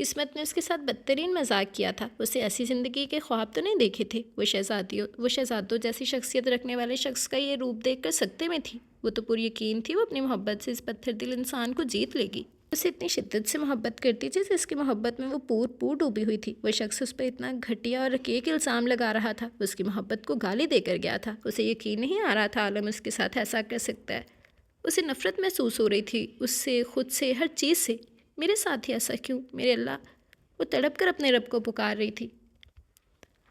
قسمت نے اس کے ساتھ بدترین مذاق کیا تھا. اسے ایسی زندگی کے خواب تو نہیں دیکھے تھے. وہ شہزادوں جیسی شخصیت رکھنے والے شخص کا یہ روپ دیکھ کر سکتے میں تھی. وہ تو پوری یقین تھی وہ اپنی محبت سے اس پتھر دل انسان کو جیت لے گی. اسے اتنی شدت سے محبت کرتی تھی جس کی محبت میں وہ پور ڈوبی ہوئی تھی. وہ شخص اس پر اتنا گھٹیا اور رقیق الزام لگا رہا تھا. اس کی محبت کو گالی دے کر گیا تھا. اسے یقین نہیں آ رہا تھا عالم اس کے ساتھ ایسا کر سکتا ہے. اسے نفرت محسوس ہو رہی تھی، اس سے، خود سے، ہر چیز سے. میرے ساتھ ہی ایسا کیوں؟ میرے اللہ! وہ تڑپ کر اپنے رب کو پکار رہی تھی.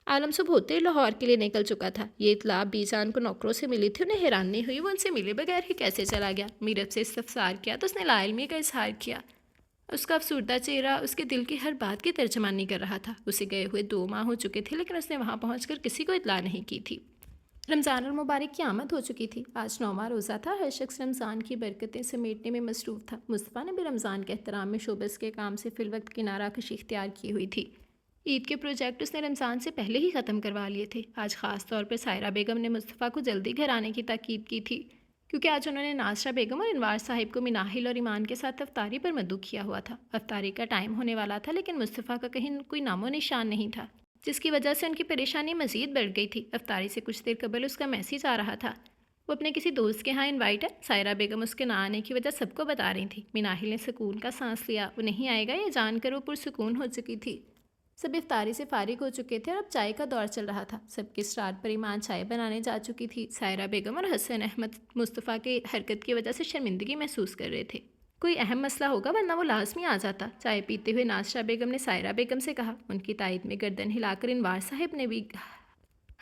عالم صبح ہوتے ہی لاہور کے لیے نکل چکا تھا. یہ اطلاع بی جان کو نوکروں سے ملی تھی. انہیں حیرانی ہوئی وہ ان سے ملے بغیر ہی کیسے چلا گیا. میرب سے استفسار کیا تو اس نے لا علمی کا اظہار کیا. اس کا افسردہ چہرہ اس کے دل کی ہر بات کی ترجمانی کر رہا تھا. اسے گئے ہوئے 2 ماہ ہو چکے تھے لیکن اس نے وہاں پہنچ کر کسی کو اطلاع نہیں کی تھی. رمضان المبارک کی آمد ہو چکی تھی. آج 9واں روزہ تھا. ہر شخص رمضان کی برکتیں سمیٹنے میں مصروف تھا. مصطفیٰ نے بھی رمضان کے احترام میں شوبز کے کام سے فی الوقت کنارہ کشی اختیار کی ہوئی تھی. عید کے پروجیکٹ اس نے رمضان سے پہلے ہی ختم کروا لیے تھے. آج خاص طور پر سائرہ بیگم نے مصطفیٰ کو جلدی گھر آنے کی تاکید کی تھی کیونکہ آج انہوں نے ناصرہ بیگم اور انوار صاحب کو مناحل اور ایمان کے ساتھ افطاری پر مدعو کیا ہوا تھا. افطاری کا ٹائم ہونے والا تھا لیکن مصطفیٰ کا کہیں کوئی نام و نشان نہیں تھا جس کی وجہ سے ان کی پریشانی مزید بڑھ گئی تھی. افطاری سے کچھ دیر قبل اس کا میسیج آ رہا تھا. وہ اپنے کسی دوست کے ہاں انوائٹ ہے. سائرہ بیگم اس کے نہ آنے کی وجہ سب کو بتا رہی تھی. مناحل نے سکون کا سانس لیا. وہ نہیں آئے گا یہ جان کر وہ پرسکون ہو چکی تھی. سب افطاری سے فارغ ہو چکے تھے اور اب چائے کا دور چل رہا تھا. سب کی اسٹار پر ایمان چائے بنانے جا چکی تھی. سائرہ بیگم اور حسن احمد مصطفیٰ کی حرکت کی وجہ سے شرمندگی محسوس کر رہے تھے. کوئی اہم مسئلہ ہوگا ورنہ وہ لازمی آ جاتا. چائے پیتے ہوئے ناصرہ بیگم نے سائرہ بیگم سے کہا. ان کی تائید میں گردن ہلا کر انوار صاحب نے بھی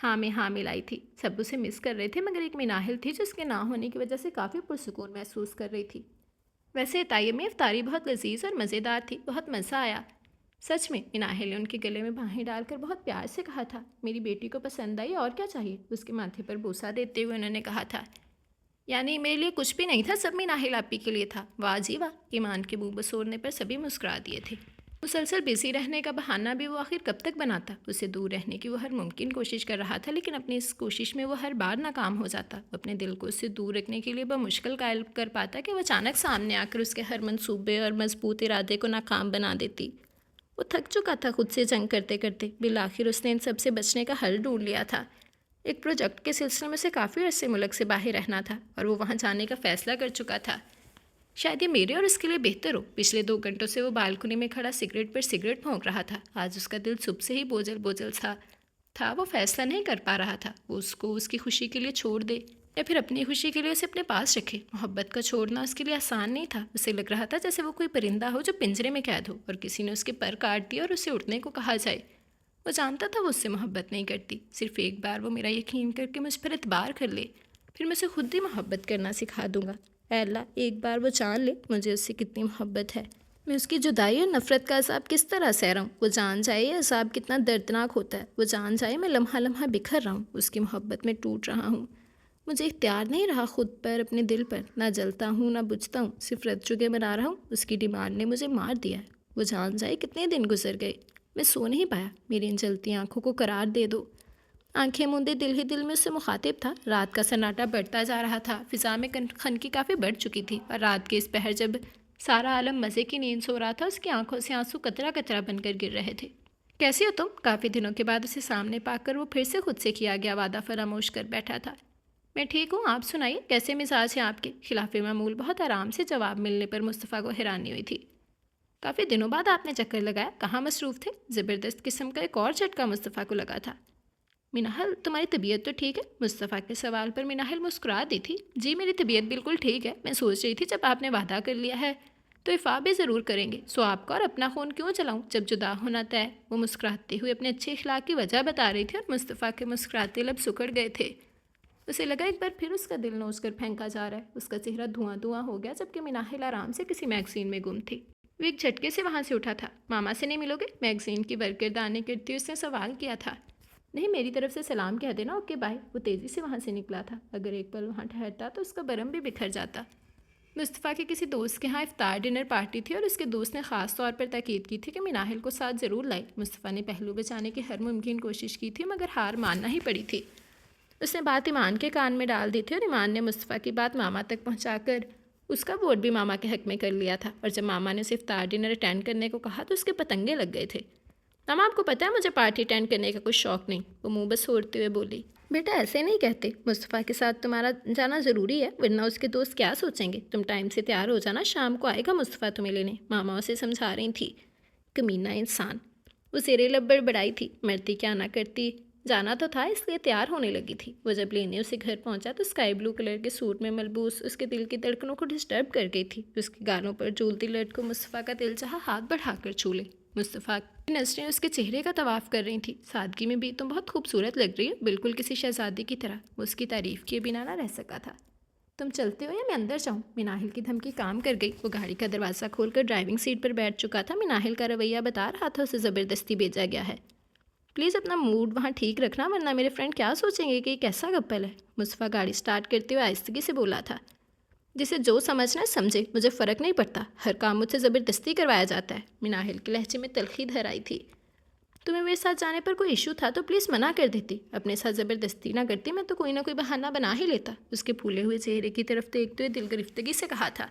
ہاں میں ہاں ملائی تھی. سب اسے مس کر رہے تھے مگر ایک مناحل تھی جس کے نہ ہونے کی وجہ سے کافی پرسکون محسوس کر رہی تھی. ویسے طیب افطاری بہت لذیذ اور مزیدار تھی. بہت مزہ آیا سچ میں. مناحل نے ان کے گلے میں باہیں ڈال کر بہت پیار سے کہا تھا. میری بیٹی کو پسند آئی اور کیا چاہیے. اس کے ماتھے پر بوسہ دیتے ہوئے انہوں نے کہا تھا. یعنی میرے لیے کچھ بھی نہیں تھا، سب مناحل آپی کے لیے تھا. واہ جی واہ. ایمان کے منہ بسورنے پر سبھی مسکرا دیے تھے. مسلسل بزی رہنے کا بہانہ بھی وہ آخر کب تک بناتا. اسے دور رہنے کی وہ ہر ممکن کوشش کر رہا تھا لیکن اپنی اس کوشش میں وہ ہر بار ناکام ہو جاتا. اپنے دل کو اس سے دور رکھنے کے لیے بمشکل قائل کر پاتا کہ وہ اچانک سامنے آ کر اس کے ہر منصوبے اور مضبوط ارادے کو ناکام بنا دیتی. وہ تھک چکا تھا خود سے جنگ کرتے کرتے. بالآخر اس نے ان سب سے بچنے کا حل ڈھونڈ لیا تھا. ایک پروجیکٹ کے سلسلے میں اسے کافی عرصے ملک سے باہر رہنا تھا اور وہ وہاں جانے کا فیصلہ کر چکا تھا. شاید یہ میرے اور اس کے لیے بہتر ہو. پچھلے 2 گھنٹوں سے وہ بالکنی میں کھڑا سگریٹ پر سگریٹ پھونک رہا تھا. آج اس کا دل صبح سے ہی بوجھل سا تھا. وہ فیصلہ نہیں کر پا رہا تھا وہ اس کو اس کی خوشی کے لیے چھوڑ دے یا پھر اپنی خوشی کے لیے اسے اپنے پاس رکھے. محبت کا چھوڑنا اس کے لیے آسان نہیں تھا. اسے لگ رہا تھا جیسے وہ کوئی پرندہ ہو جو پنجرے میں قید ہو اور کسی نے اس کے پر کاٹ دیا اور اسے اٹھنے کو کہا جائے. وہ جانتا تھا وہ اس سے محبت نہیں کرتی. صرف ایک بار وہ میرا یقین کر کے مجھ پر اعتبار کر لے پھر میں اسے خود ہی محبت کرنا سکھا دوں گا. اے اللہ ایک بار وہ جان لے مجھے اس سے کتنی محبت ہے. میں اس کی جدائی اور نفرت کا عذاب کس طرح سہ رہا ہوں. وہ جان جائے یہ عذاب کتنا دردناک ہوتا ہے. وہ جان جائے میں لمحہ لمحہ بکھر رہا ہوں. اس کی محبت میں ٹوٹ رہا ہوں. مجھے اختیار نہیں رہا خود پر، اپنے دل پر. نہ جلتا ہوں نہ بجھتا ہوں، صرف رت چگے بنا رہا ہوں. اس کی ڈیمانڈ نے مجھے مار دیا ہے. وہ جان جائے کتنے دن گزر گئے میں سو نہیں پایا. میری ان جلتی آنکھوں کو قرار دے دو. آنکھیں موندے دل ہی دل میں اس سے مخاطب تھا. رات کا سناٹا بڑھتا جا رہا تھا. فضا میں خنکی کافی بڑھ چکی تھی اور رات کے اس پہر جب سارا عالم مزے کی نیند سو رہا تھا اس کی آنکھوں سے آنسو قطرہ قطرہ بن کر گر رہے تھے. کیسی ہو تم؟ کافی دنوں کے بعد اسے سامنے پا کر وہ پھر سے خود سے کیا گیا وعدہ فراموش کر بیٹھا تھا. میں ٹھیک ہوں، آپ سنائیے کیسے مزاج ہیں آپ کے؟ خلاف معمول بہت آرام سے جواب ملنے پر مصطفیٰ کو حیرانی ہوئی تھی. کافی دنوں بعد آپ نے چکر لگایا، کہاں مصروف تھے؟ زبردست قسم کا ایک اور جھٹکا مصطفیٰ کو لگا تھا. مناحل تمہاری طبیعت تو ٹھیک ہے؟ مصطفیٰ کے سوال پر مناحل مسکرا دی تھی. جی میری طبیعت بالکل ٹھیک ہے. میں سوچ رہی تھی جب آپ نے وعدہ کر لیا ہے تو افاع بھی ضرور کریں گے. سو آپ کا اور اپنا خون کیوں چلاؤں جب جدا ہونا طے. وہ مسکراتے ہوئے اپنے اچھے اخلاق کی وجہ بتا رہی تھی اور مصطفیٰ کے مسکراتے لب سکڑ گئے تھے. اسے لگا ایک بار پھر اس کا دل نوچ کر پھینکا جا رہا ہے. اس کا چہرہ دھواں دھواں ہو گیا جبکہ مناحل آرام سے کسی میگزین میں گم تھی. وہ ایک جھٹکے سے وہاں سے اٹھا تھا. ماما سے نہیں ملو گے؟ میگزین کی برگردانی کرتے اس نے سوال کیا تھا. نہیں میری طرف سے سلام کہہ دینا. Okay bye. وہ تیزی سے وہاں سے نکلا تھا. اگر ایک پل وہاں ٹھہرتا تو اس کا برم بھی بکھر جاتا. مصطفیٰ کے کسی دوست کے ہاں افطار ڈنر پارٹی تھی اور اس کے دوست نے خاص طور پر تاکید کی تھی کہ مناحل کو ساتھ ضرور لائے. مصطفیٰ نے پہلو بچانے کی ہر ممکن کوشش کی تھی مگر ہار ماننا ہی پڑی تھی. اس نے بات ایمان کے کان میں ڈال دی تھی اور ایمان نے مصطفیٰ کی بات ماما تک پہنچا کر اس کا ووٹ بھی ماما کے حق میں کر لیا تھا، اور جب ماما نے اسے افطار ڈنر اٹینڈ کرنے کو کہا تو اس کے پتنگے لگ گئے تھے۔ ماما آپ کو پتہ ہے مجھے پارٹی اٹینڈ کرنے کا کچھ شوق نہیں، وہ منہ بس ہوڑتے ہوئے بولی۔ بیٹا ایسے نہیں کہتے، مصطفیٰ کے ساتھ تمہارا جانا ضروری ہے، ورنہ اس کے دوست کیا سوچیں گے۔ تم ٹائم سے تیار ہو جانا، شام کو آئے گا مصطفیٰ تمہیں لینے، ماما اسے سمجھا رہی تھی۔ کمینہ انسان، وہ زیر لب بڑبڑائی تھی۔ مرتی کیا نہ کرتی، جانا تو تھا اس لیے تیار ہونے لگی تھی۔ وہ جب لینے اسے گھر پہنچا تو اسکائی بلو کلر کے سوٹ میں ملبوس اس کے دل کی دھڑکنوں کو ڈسٹرب کر گئی تھی۔ اس کے گالوں پر جھولتی لٹ کو مصطفیٰ کا دل چاہا ہاتھ بڑھا کر چھو لے۔ مصطفیٰ کی نظریں اس کے چہرے کا طواف کر رہی تھی۔ سادگی میں بھی تم بہت خوبصورت لگ رہی ہو، بالکل کسی شہزادی کی طرح۔ وہ اس کی تعریف کیے بنا نہ رہ سکا تھا۔ تم چلتے ہو یا میں اندر جاؤں؟ مناہل کی دھمکی کام کر گئی۔ وہ گاڑی کا دروازہ کھول کر ڈرائیونگ سیٹ پر بیٹھ چکا تھا۔ مناہل کا رویہ بتا رہا تھا اسے زبردستی بھیجا گیا ہے۔ پلیز اپنا موڈ وہاں ٹھیک رکھنا، ورنہ میرے فرینڈ کیا سوچیں گے کہ یہ کیسا کپل ہے۔ مصطفیٰ گاڑی سٹارٹ کرتے ہوئے آہستگی سے بولا تھا۔ جسے جو سمجھنا ہے سمجھے، مجھے فرق نہیں پڑتا، ہر کام مجھ سے زبردستی کروایا جاتا ہے۔ مناہل کے لہجے میں تلخی دھر آئی تھی۔ تمہیں میرے ساتھ جانے پر کوئی ایشو تھا تو پلیز منع کر دیتی، اپنے ساتھ زبردستی نہ کرتی، میں تو کوئی نہ کوئی بہانہ بنا ہی لیتا۔ اس کے پھولے ہوئے چہرے کی طرف دیکھتے ہوئے دل گرفتگی سے کہا تھا۔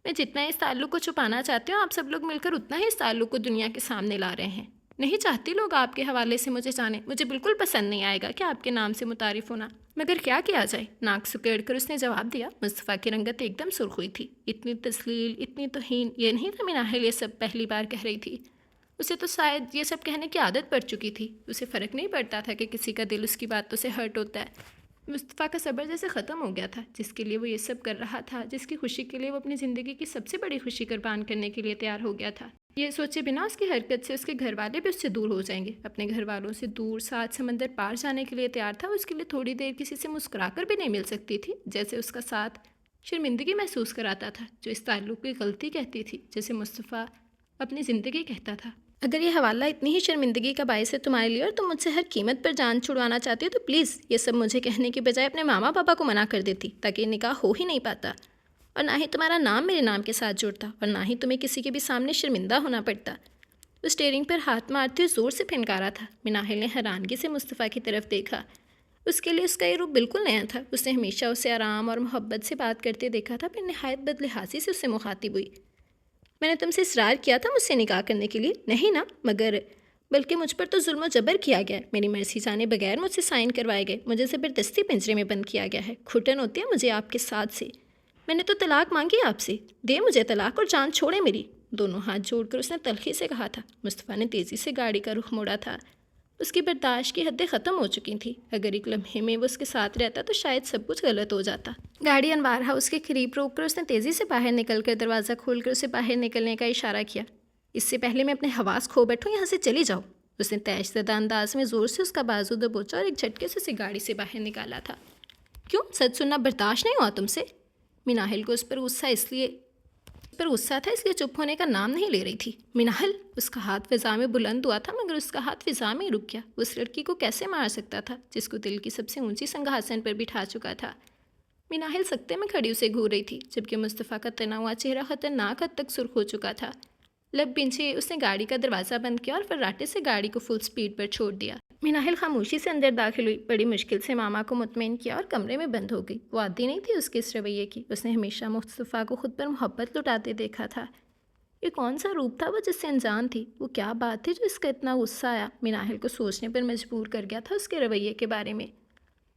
میں جتنا اس تعلق کو چھپانا چاہتی ہوں، آپ سب لوگ مل کر اتنا ہی اس تعلق کو دنیا کے سامنے لا رہے ہیں۔ نہیں چاہتی لوگ آپ کے حوالے سے مجھے جانیں، مجھے بالکل پسند نہیں آئے گا کہ آپ کے نام سے متعارف ہونا، مگر کیا کیا جائے؟ ناک سکیڑ کر اس نے جواب دیا۔ مصطفیٰ کی رنگت ایک دم سرخ ہوئی تھی۔ اتنی تسلیل، اتنی توہین، یہ نہیں تھا مناہل یہ سب پہلی بار کہہ رہی تھی۔ اسے تو شاید یہ سب کہنے کی عادت پڑ چکی تھی۔ اسے فرق نہیں پڑتا تھا کہ کسی کا دل اس کی باتوں سے ہرٹ ہوتا ہے۔ مصطفیٰ کا صبر جیسے ختم ہو گیا تھا۔ جس کے لیے وہ یہ سب کر رہا تھا، جس کی خوشی کے لیے وہ اپنی زندگی کی سب سے بڑی خوشی قربان کرنے کے لیے تیار ہو گیا تھا، یہ سوچے بنا اس کی حرکت سے اس کے گھر والے بھی اس سے دور ہو جائیں گے۔ اپنے گھر والوں سے دور، سات سمندر پار جانے کے لیے تیار تھا۔ اس کے لیے تھوڑی دیر کسی سے مسکرا کر بھی نہیں مل سکتی تھی، جیسے اس کا ساتھ شرمندگی محسوس کراتا تھا، جو اس تعلق کی غلطی کہتی تھی، جیسے مصطفیٰ اپنی زندگی کہتا تھا۔ اگر یہ حوالہ اتنی ہی شرمندگی کا باعث ہے تمہارے لیے، اور تم مجھ سے ہر قیمت پر جان چھڑوانا چاہتی ہو، تو پلیز یہ سب مجھے کہنے کی بجائے اپنے ماما پاپا کو منع کر دیتی، تاکہ یہ نکاح ہو ہی نہیں پاتا، اور نہ ہی تمہارا نام میرے نام کے ساتھ جڑتا، اور نہ ہی تمہیں کسی کے بھی سامنے شرمندہ ہونا پڑتا۔ وہ اسٹیئرنگ پر ہاتھ مارتے ہوئے زور سے پھنکارا تھا۔ مناہل نے حیرانگی سے مصطفیٰ کی طرف دیکھا۔ اس کے لیے اس کا یہ روپ بالکل نیا تھا۔ اس نے ہمیشہ اسے آرام اور محبت سے بات کرتے دیکھا تھا، پھر نہایت بدلحاظی سے اس سے مخاطب ہوئی۔ میں نے تم سے اصرار کیا تھا مجھ سے نکاح کرنے کے لیے، نہیں نا؟ مگر بلکہ مجھ پر تو ظلم و جبر کیا گیا ہے، میری مرضی جانے بغیر مجھ سے سائن کروائے گئے، مجھے زبردستی پنجرے میں بند کیا گیا ہے، گھٹن ہوتی ہے مجھے آپ کے ساتھ سے۔ میں نے تو طلاق مانگی آپ سے، دے مجھے طلاق اور جان چھوڑے میری۔ دونوں ہاتھ جوڑ کر اس نے تلخی سے کہا تھا۔ مصطفیٰ نے تیزی سے گاڑی کا رخ موڑا تھا۔ اس کی برداشت کی حدیں ختم ہو چکی تھیں۔ اگر ایک لمحے میں وہ اس کے ساتھ رہتا تو شاید سب کچھ غلط ہو جاتا۔ گاڑی انوار ہاؤس کے قریب روک کر اس نے تیزی سے باہر نکل کر دروازہ کھول کر اسے باہر نکلنے کا اشارہ کیا۔ اس سے پہلے میں اپنے حواس کھو بیٹھوں، یہاں سے چلی جاؤ۔ اس نے تیش زدہ انداز میں زور سے اس کا بازو دبوچا اور ایک جھٹکے سے اسے گاڑی سے باہر نکالا تھا۔ کیوں؟ سچ سننا برداشت نہیں ہوا تم سے؟ مناہل کو اس پر غصہ تھا، اس لیے چپ ہونے کا نام نہیں لے رہی تھی۔ مناہل! اس کا ہاتھ فضا میں بلند ہوا تھا، مگر اس کا ہاتھ فضا میں ہی رک گیا۔ اس لڑکی کو کیسے مار سکتا تھا جس کو دل کی سب سے اونچی سنگھاسن پر بٹھا چکا تھا؟ مناہل سکتے میں کھڑی اسے گھور رہی تھی، جبکہ مصطفیٰ کا تنا ہوا چہرہ خطرناک حد تک سرخ ہو چکا تھا۔ لب بنچے اس نے گاڑی کا دروازہ بند کیا اور فراٹے سے گاڑی کو فل سپیڈ پر چھوڑ دیا۔ مناہل خاموشی سے اندر داخل ہوئی، بڑی مشکل سے ماما کو مطمئن کیا اور کمرے میں بند ہو گئی۔ وہ عادی نہیں تھی اس کے اس رویے کی۔ اس نے ہمیشہ مصطفیٰ کو خود پر محبت لٹاتے دیکھا تھا۔ یہ کون سا روپ تھا وہ جس سے انجان تھی؟ وہ کیا بات تھی جو اس کا اتنا غصہ آیا؟ مناہل کو سوچنے پر مجبور کر گیا تھا اس کے رویے کے بارے میں۔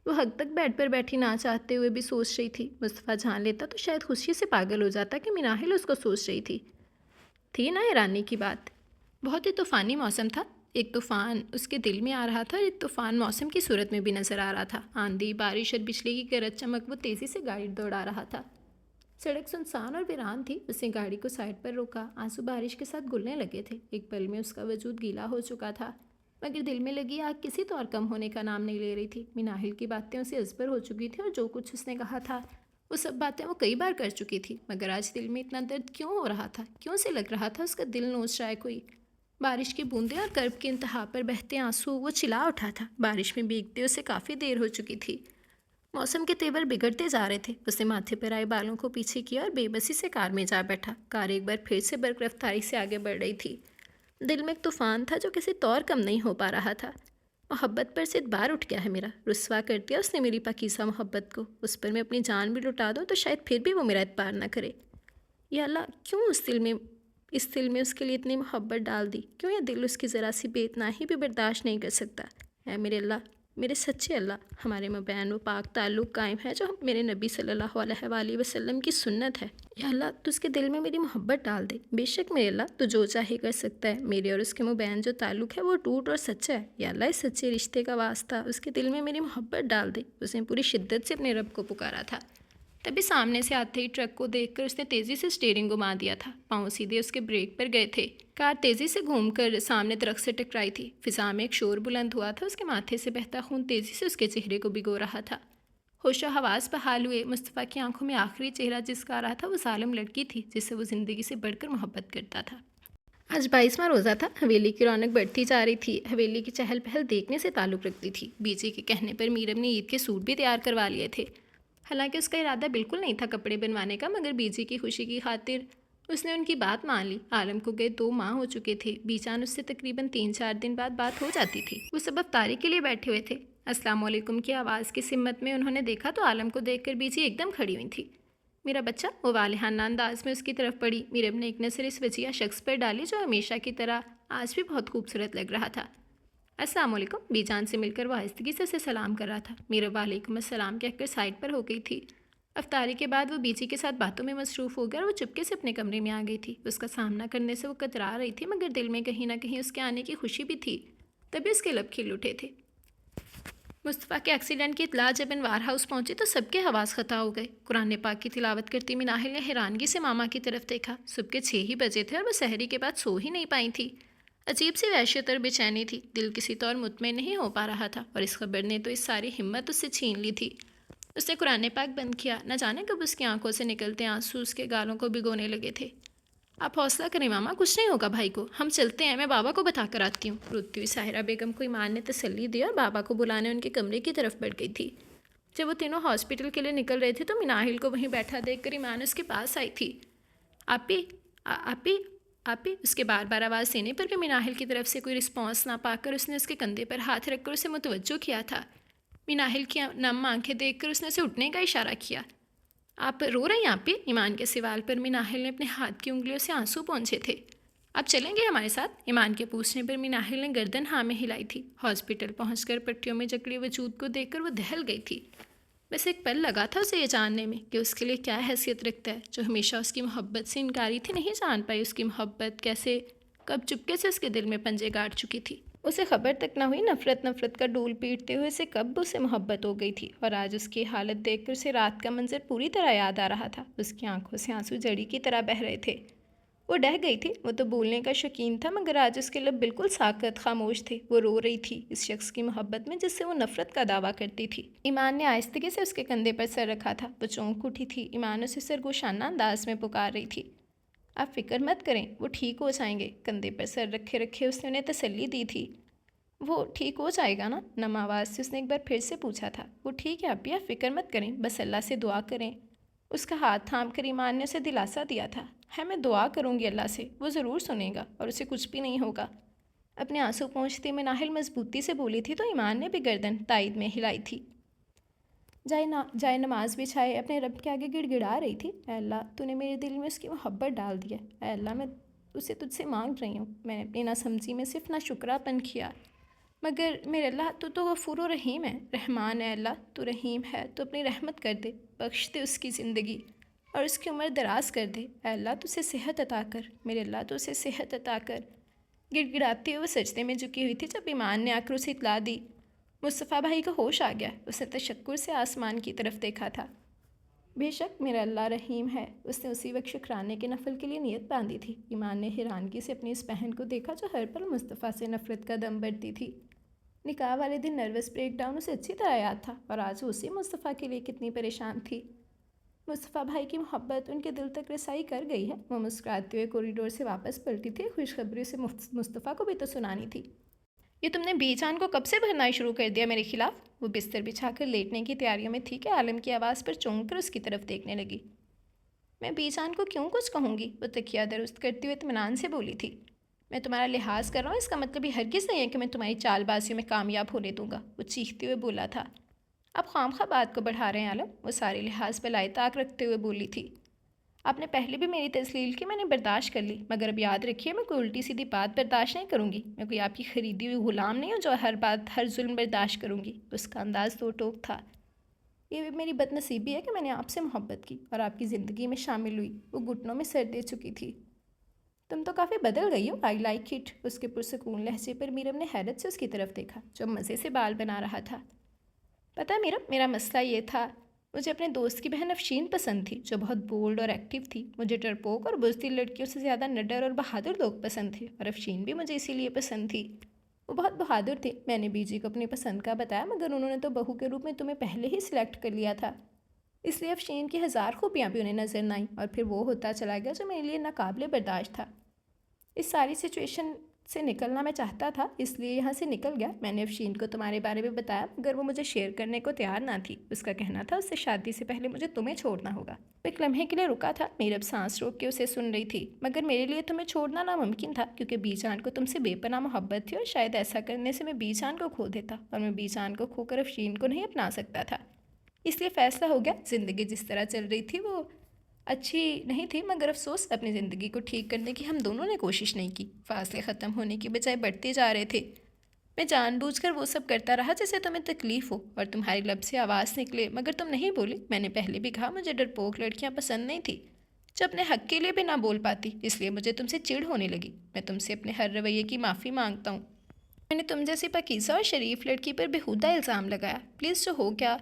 وہ حد تک بیڈ پر بیٹھی نہ چاہتے ہوئے بھی سوچ رہی تھی۔ مصطفیٰ جان لیتا تو شاید خوشی سے پاگل ہو جاتا کہ مناہل اس کو سوچ رہی تھی نا حیرانی کی بات۔ بہت ہی طوفانی موسم تھا۔ ایک طوفان اس کے دل میں آ رہا تھا اور ایک طوفان موسم کی صورت میں بھی نظر آ رہا تھا۔ آندھی، بارش اور بجلی کی گرج چمک، وہ تیزی سے گاڑی دوڑا رہا تھا۔ سڑک سنسان اور ویران تھی۔ اس نے گاڑی کو سائڈ پر روکا۔ آنسو بارش کے ساتھ گلنے لگے تھے۔ ایک پل میں اس کا وجود گیلا ہو چکا تھا، مگر دل میں لگی آگ کسی طور کم ہونے کا نام نہیں لے رہی تھی۔ مناہل کی باتیں اسے ازبر ہو چکی تھی، اور جو کچھ اس نے کہا تھا وہ سب باتیں وہ کئی بار کر چکی تھی، مگر آج دل میں اتنا درد کیوں ہو رہا تھا؟ کیوں سے لگ رہا تھا اس کا دل نوچ رہا ہے کوئی؟ بارش کی بوندیں اور کرب کی انتہا پر بہتے آنسو، وہ چلا اٹھا تھا۔ بارش میں بھیگتے اسے کافی دیر ہو چکی تھی۔ موسم کے تیور بگڑتے جا رہے تھے۔ اس نے ماتھے پر آئے بالوں کو پیچھے کیا اور بے بسی سے کار میں جا بیٹھا۔ کار ایک بار پھر سے برق رفتاری سے آگے بڑھ رہی تھی۔ دل میں ایک طوفان تھا جو کسی طور کم نہیں ہو پا رہا تھا۔ محبت پر سے اتبار اٹھ گیا ہے میرا، رسوا کر دیا اس نے میری پاکیزہ محبت کو، اس پر میں اپنی جان بھی لٹا دوں تو شاید پھر بھی وہ میرا اتبار نہ کرے۔ یا اللہ، کیوں اس دل میں اس کے لیے اتنی محبت ڈال دی؟ کیوں یہ دل اس کی ذرا سی بے اتناہی بھی برداشت نہیں کر سکتا؟ اے میرے اللہ، میرے سچے اللہ، ہمارے مابین وہ پاک تعلق قائم ہے جو میرے نبی صلی اللہ علیہ وآلہ وسلم کی سنت ہے۔ یا اللہ، تو اس کے دل میں میری محبت ڈال دے۔ بے شک میرے اللہ، تو جو چاہے کر سکتا ہے۔ میرے اور اس کے مابین جو تعلق ہے وہ ٹوٹ اور سچا ہے۔ یا اللہ، اس سچے رشتے کا واسطہ اس کے دل میں میری محبت ڈال دے۔ اس نے پوری شدت سے اپنے رب کو پکارا تھا۔ تبھی سامنے سے آتے ہی ٹرک کو دیکھ کر اس نے تیزی سے اسٹیئرنگ گھما دیا تھا، پاؤں سیدھے اس کے بریک پر گئے تھے۔ کار تیزی سے گھوم کر سامنے درخت سے ٹکرائی تھی۔ فضا میں ایک شور بلند ہوا تھا، اس کے ماتھے سے بہتا خون تیزی سے اس کے چہرے کو بھگو رہا تھا۔ ہوش و حواس بحال ہوئے، مصطفیٰ کی آنکھوں میں آخری چہرہ جس کا آ رہا تھا وہ ظالم لڑکی تھی جس سے وہ زندگی سے بڑھ کر محبت کرتا تھا۔ آج 22واں روزہ تھا، حویلی کی رونق بڑھتی جا رہی تھی۔ حویلی کی چہل پہل دیکھنے سے تعلق رکھتی تھی۔ بیجی کے کہنے پر میرم نے عید کے سوٹ بھی تیار کروا لیے تھے۔ حالانکہ اس کا ارادہ بالکل نہیں تھا کپڑے بنوانے کا، مگر بیجی کی خوشی کی خاطر اس نے ان کی بات مان لی۔ عالم کو گئے 2 ماہ ہو چکے تھے۔ بیچان اس سے تقریباً 3-4 دن بعد بات ہو جاتی تھی۔ وہ سب افطاری کے لیے بیٹھے ہوئے تھے۔ السلام علیکم کی آواز کی سمت میں انہوں نے دیکھا تو عالم کو دیکھ کر بیجی ایک دم کھڑی ہوئی تھی۔ میرا بچہ، وہ والہانہ انداز میں اس کی طرف پڑی۔ میرم نے ایک نظر اس وجیہ شخص پر ڈالی جو ہمیشہ کی طرح آج بھی بہت خوبصورت لگ رہا تھا۔ السلام علیکم، بیجان سے مل کر وہ آہستگی سے اسے سلام کر رہا تھا۔ میرم وعلیکم السلام کہہ کر سائڈ پر ہو گئی تھی۔ افطاری کے بعد وہ بیجی کے ساتھ باتوں میں مصروف ہو گیا اور وہ چپکے سے اپنے کمرے میں آ گئی تھی۔ اس کا سامنا کرنے سے وہ کترا رہی تھی، مگر دل میں کہیں نہ کہیں اس کے آنے کی خوشی بھی تھی۔ تبھی اس کے لب کھل اٹھے تھے۔ مصطفیٰ کے ایکسیڈنٹ کی اطلاع جب انوار ہاؤس پہنچی تو سب کے حواس خطا ہو گئے۔ قرآن پاک کی تلاوت کرتی مناہل نے حیرانگی سے ماما کی طرف دیکھا۔ صبح کے 6 ہی بجے تھے اور وہ سحری کے بعد سو ہی نہیں پائی تھی۔ عجیب سی وحشت اور بے چینی تھی، دل کسی طور مطمئن نہیں ہو پا رہا تھا، اور اس خبر نے تو اس ساری ہمت اس سے چھین لی تھی۔ اس نے قرآن پاک بند کیا، نہ جانے کب اس کی آنکھوں سے نکلتے آنسو اس کے گالوں کو بھگونے لگے تھے۔ آپ حوصلہ کریں ماما، کچھ نہیں ہوگا بھائی کو، ہم چلتے ہیں، میں بابا کو بتا کر آتی ہوں۔ روتی ہوئی ساحرہ بیگم کو ایمان نے تسلی دی اور بابا کو بلانے ان کے کمرے کی طرف بڑھ گئی تھی۔ جب وہ تینوں ہاسپٹل کے لیے نکل رہے تھے تو مناہل کو وہیں بیٹھا دیکھ کر ایمان اس کے پاس آئی تھی۔ آپی آپی آپی، اس کے بار بار آواز دینے پر بھی مناہل کی طرف سے کوئی رسپانس نہ پا کر اس نے اس کے کندھے پر ہاتھ رکھ کر اسے متوجہ کیا تھا۔ مناہل کی نم آنکھیں دیکھ کر اس نے اسے اٹھنے کا اشارہ کیا۔ آپ رو رہی ہیں آپی؟ ایمان کے سوال پر مناہل نے اپنے ہاتھ کی انگلیوں سے آنسو پونچھے تھے۔ آپ چلیں گے ہمارے ساتھ؟ ایمان کے پوچھنے پر مناہل نے گردن ہاں میں ہلائی تھی۔ ہاسپٹل پہنچ کر پٹیوں میں جکڑے وجود کو دیکھ کر وہ دہل گئی تھی۔ بس ایک پل لگا تھا اسے یہ جاننے میں کہ اس کے لیے کیا حیثیت رکھتا ہے جو ہمیشہ اس کی محبت سے انکاری تھی۔ نہیں جان پائی اس کی محبت کیسے، کب چپکے سے اس کے دل میں پنجے گاڑ چکی تھی۔ اسے خبر تک نہ ہوئی نفرت کا ڈول پیٹتے ہوئے اسے کب اسے محبت ہو گئی تھی، اور آج اس کی حالت دیکھ کر اسے رات کا منظر پوری طرح یاد آ رہا تھا۔ اس کی آنکھوں سے آنسو جڑی کی طرح بہہ رہے تھے۔ وہ ڈہ گئی تھی۔ وہ تو بولنے کا شوقین تھا، مگر آج اس کے لب بالکل ساکت خاموش تھے۔ وہ رو رہی تھی اس شخص کی محبت میں جس سے وہ نفرت کا دعویٰ کرتی تھی۔ ایمان نے آہستگی سے اس کے کندھے پر سر رکھا تھا۔ وہ چونک اٹھی تھی۔ ایمان اسے سرگوشانہ انداز میں پکار رہی تھی۔ آپ فکر مت کریں، وہ ٹھیک ہو جائیں گے۔ کندھے پر سر رکھے اس نے انہیں تسلی دی تھی۔ وہ ٹھیک ہو جائے گا نا؟ نم آواز سے اس نے ایک بار پھر سے پوچھا تھا۔ وہ ٹھیک ہے ابھی، آپ فکر مت کریں، بس اللہ سے دعا کریں۔ اس کا ہاتھ تھام کر ایمان نے اسے دلاسا دیا تھا۔ ہے، میں دعا کروں گی اللہ سے، وہ ضرور سنے گا اور اسے کچھ بھی نہیں ہوگا۔ اپنے آنسو پہنچتی مناہل مضبوطی سے بولی تھی تو ایمان نے بھی گردن تائید میں ہلائی تھی۔ جائے نماز بچھائے اپنے رب کے آگے گڑ گڑا رہی تھی۔ اے اللہ، تو نے میرے دل میں اس کی محبت ڈال دیا۔ اے اللہ، میں اسے تجھ سے مانگ رہی ہوں۔ میں نے اپنی ناسمجھی میں صرف ناشکرا پن کیا، مگر میرے اللہ تو غفور و رحیم ہے، رحمان ہے۔ اللہ تو رحیم ہے، تو اپنی رحمت کر دے، بخش دے اس کی زندگی اور اس کی عمر دراز کر دے۔ اے اللہ تو اسے صحت عطا کر، میرے اللہ تو اسے صحت عطا کر۔ گڑ گڑاتے ہوئے سجدے میں جھکی ہوئی تھی جب ایمان نے آ کر اسے اطلاع دی۔ مصطفیٰ بھائی کا ہوش آ گیا۔ اس نے تشکر سے آسمان کی طرف دیکھا تھا۔ بے شک میرا اللہ رحیم ہے۔ اس نے اسی وقت شکرانے کے نفل کے لیے نیت باندھی تھی۔ ایمان نے حیرانگی سے اپنی اس بہن کو دیکھا جو ہر پل مصطفیٰ سے نفرت کا دم بھرتی تھی۔ نکاح والے دن نروس بریک ڈاؤن اسے اچھی طرح یاد تھا، اور آج وہ اسی مصطفیٰ کے لیے کتنی پریشان تھی۔ مصطفیٰ بھائی کی محبت ان کے دل تک رسائی کر گئی ہے۔ وہ مسکراتے ہوئے کوریڈور سے واپس پلٹی تھی۔ خوشخبری سے مصطفیٰ کو بھی تو سنانی تھی۔ یہ تم نے بی جان کو کب سے بھرنا شروع کر دیا میرے خلاف؟ وہ بستر بچھا کر لیٹنے کی تیاریوں میں تھی کہ عالم کی آواز پر چونک کر اس کی طرف دیکھنے لگی۔ میں بی جان کو کیوں کچھ کہوں گی؟ وہ تکیہ درست کرتے ہوئے اطمینان سے بولی تھی۔ میں تمہارا لحاظ کر رہا ہوں، اس کا مطلب یہ ہرگز نہیں ہے کہ میں تمہاری چال بازیوں میں کامیاب ہونے دوں گا، وہ چیختے ہوئے بولا تھا۔ آپ خواہ بات کو بڑھا رہے ہیں عالم، وہ سارے لحاظ پہ لائے طاق رکھتے ہوئے بولی تھی۔ آپ نے پہلے بھی میری تسلیل کی، میں نے برداشت کر لی، مگر اب یاد رکھیے میں کوئی الٹی سیدھی بات برداشت نہیں کروں گی، میں کوئی آپ کی خریدی ہوئی غلام نہیں ہوں جو ہر بات ہر ظلم برداشت کروں گی۔ اس کا انداز دو ٹوک تھا۔ یہ میری بد نصیبی ہے کہ میں نے آپ سے محبت کی اور آپ کی زندگی میں شامل ہوئی۔ وہ گھٹنوں میں سر دے چکی تھی۔ تم تو کافی بدل گئی ہو، آئی لائک اٹ۔ اس کے پرسکون لہجے پر میرم نے حیرت سے اس کی طرف دیکھا جو مزے سے بال بنا رہا تھا۔ پتہ ہے میرم، میرا مسئلہ یہ تھا، مجھے اپنے دوست کی بہن افشین پسند تھی جو بہت بولڈ اور ایکٹیو تھی۔ مجھے ڈرپوک اور بزدل لڑکیوں سے زیادہ نڈر اور بہادر لوگ پسند تھے، اور افشین بھی مجھے اسی لیے پسند تھی۔ وہ بہت بہادر تھے۔ میں نے بی جی کو اپنی پسند کا بتایا، مگر انہوں نے تو بہو کے روپ میں تمہیں پہلے ہی سلیکٹ کر لیا تھا، اس لیے افشین کی ہزار خوبیاں بھی انہیں نظر نہ آئیں، اور پھر وہ ہوتا چلا گیا جو میرے لیے ناقابل برداشت تھا۔ اس ساری سچویشن سے نکلنا میں چاہتا تھا، اس لیے یہاں سے نکل گیا۔ میں نے افشین کو تمہارے بارے میں بتایا، مگر وہ مجھے شیئر کرنے کو تیار نہ تھی۔ اس کا کہنا تھا اس سے شادی سے پہلے مجھے تمہیں چھوڑنا ہوگا۔ وہ ایک لمحے کے لیے رکا تھا، میرے اب سانس روک کے اسے سن رہی تھی۔ مگر میرے لیے تمہیں چھوڑنا ناممکن تھا، کیونکہ بی جان کو تم سے بے پناہ محبت تھی، اور شاید ایسا کرنے سے میں بی جان کو کھو دیتا، اور میں بی جان کو کھو کر افشین کو نہیں اپنا سکتا تھا۔ اس لیے فیصلہ ہو گیا۔ زندگی جس طرح چل رہی تھی وہ اچھی نہیں تھی، مگر افسوس اپنی زندگی کو ٹھیک کرنے کی ہم دونوں نے کوشش نہیں کی۔ فاصلے ختم ہونے کی بجائے بڑھتے جا رہے تھے۔ میں جان بوجھ کر وہ سب کرتا رہا جسے تمہیں تکلیف ہو اور تمہاری لب سے آواز نکلے، مگر تم نہیں بولی۔ میں نے پہلے بھی کہا مجھے ڈرپوک لڑکیاں پسند نہیں تھی جو اپنے حق کے لیے بھی نہ بول پاتی، اس لیے مجھے تم سے چڑ ہونے لگی۔ میں تم سے اپنے ہر رویے کی معافی مانگتا ہوں۔ میں نے تم جیسی پاکیزہ اور شریف لڑکی پر بےہودہ الزام لگایا۔ پلیز جو ہو گیا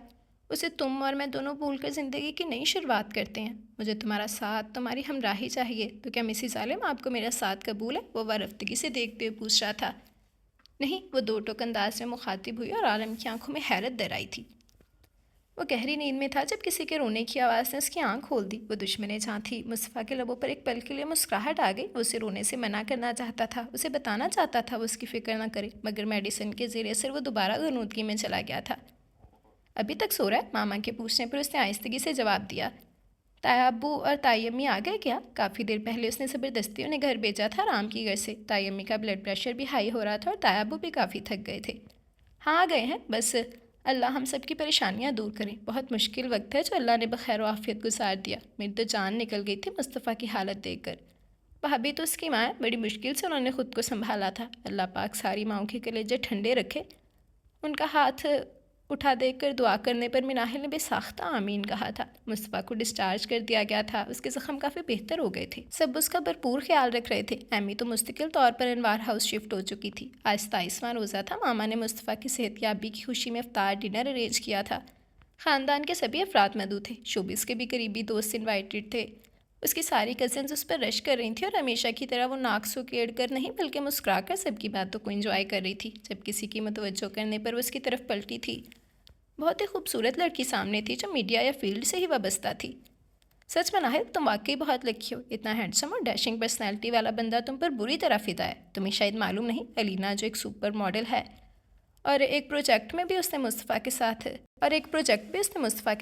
اسے تم اور میں دونوں بھول کر زندگی کی نئی شروعات کرتے ہیں۔ مجھے تمہارا ساتھ، تمہاری ہمراہی چاہیے۔ تو کیا مسز عالم آپ کو میرا ساتھ قبول ہے؟ وہ وارفتگی سے دیکھتے ہوئے پوچھ رہا تھا۔ نہیں، وہ دو ٹوک انداز میں مخاطب ہوئی اور عالم کی آنکھوں میں حیرت در آئی تھی۔ وہ گہری نیند میں تھا جب کسی کے رونے کی آواز نے اس کی آنکھ کھول دی۔ وہ دشمنے جہاں تھی۔ مصطفیٰ کے لبوں پر ایک پل کے لیے مسکراہٹ آ گئی۔ وہ اسے رونے سے منع کرنا چاہتا تھا، اسے بتانا چاہتا تھا وہ اس کی فکر نہ کرے، مگر میڈیسن کے زیر اثر وہ دوبارہ غنودگی میں چلا گیا تھا۔ ابھی تک سو رہا ہے؟ ماما کے پوچھنے پر اس نے آہستگی سے جواب دیا۔ تایا ابو اور تائی امی آ گئے کیا؟ کافی دیر پہلے اس نے زبردستی انہیں گھر بھیجا تھا رام کی گھر سے۔ تائی امی کا بلڈ پریشر بھی ہائی ہو رہا تھا اور تایا ابو بھی کافی تھک گئے تھے۔ ہاں آ گئے ہیں، بس اللہ ہم سب کی پریشانیاں دور کریں۔ بہت مشکل وقت ہے جو اللہ نے بخیر و عافیت گزار دیا۔ میری تو جان نکل گئی تھی مصطفیٰ کی حالت دیکھ کر۔ بھابھی تو اس کی ماں ہے، بڑی مشکل سے انہوں نے خود کو سنبھالا تھا۔ اللہ پاک ساری ماؤں کے کلیجے ٹھنڈے رکھے۔ ان کا ہاتھ اٹھا دیکھ کر دعا کرنے پر مناہل نے بے ساختہ آمین کہا تھا۔ مصطفیٰ کو ڈسچارج کر دیا گیا تھا، اس کے زخم کافی بہتر ہو گئے تھے۔ سب اس کا بھرپور خیال رکھ رہے تھے۔ ایمی تو مستقل طور پر انوار ہاؤس شفٹ ہو چکی تھی۔ آج 27واں روزہ تھا۔ ماما نے مصطفیٰ کی صحت یابی کی خوشی میں افطار ڈنر ارینج کیا تھا۔ خاندان کے سبھی افراد مدعو تھے۔ شوبز کے بھی قریبی دوست انوائٹڈ تھے۔ اس کی ساری کزنز اس پر رش کر رہی تھیں اور ہمیشہ کی طرح وہ ناک سکیڑ کر نہیں بلکہ مسکرا کر سب کی باتوں کو انجوائے کر رہی تھی۔ جب کسی کی متوجہ کرنے پر وہ اس کی طرف پلٹی تھی، بہت ہی خوبصورت لڑکی سامنے تھی جو میڈیا یا فیلڈ سے ہی وابستہ تھی۔ سچ میں ناہل، تم واقعی بہت لکی ہو۔ اتنا ہینڈسم اور ڈیشنگ پرسنالٹی والا بندہ تم پر بری طرح فدا ہے۔ تمہیں شاید معلوم نہیں، الینا جو ایک سپر ماڈل ہے اور ایک پروجیکٹ بھی اس نے مصطفیٰ کے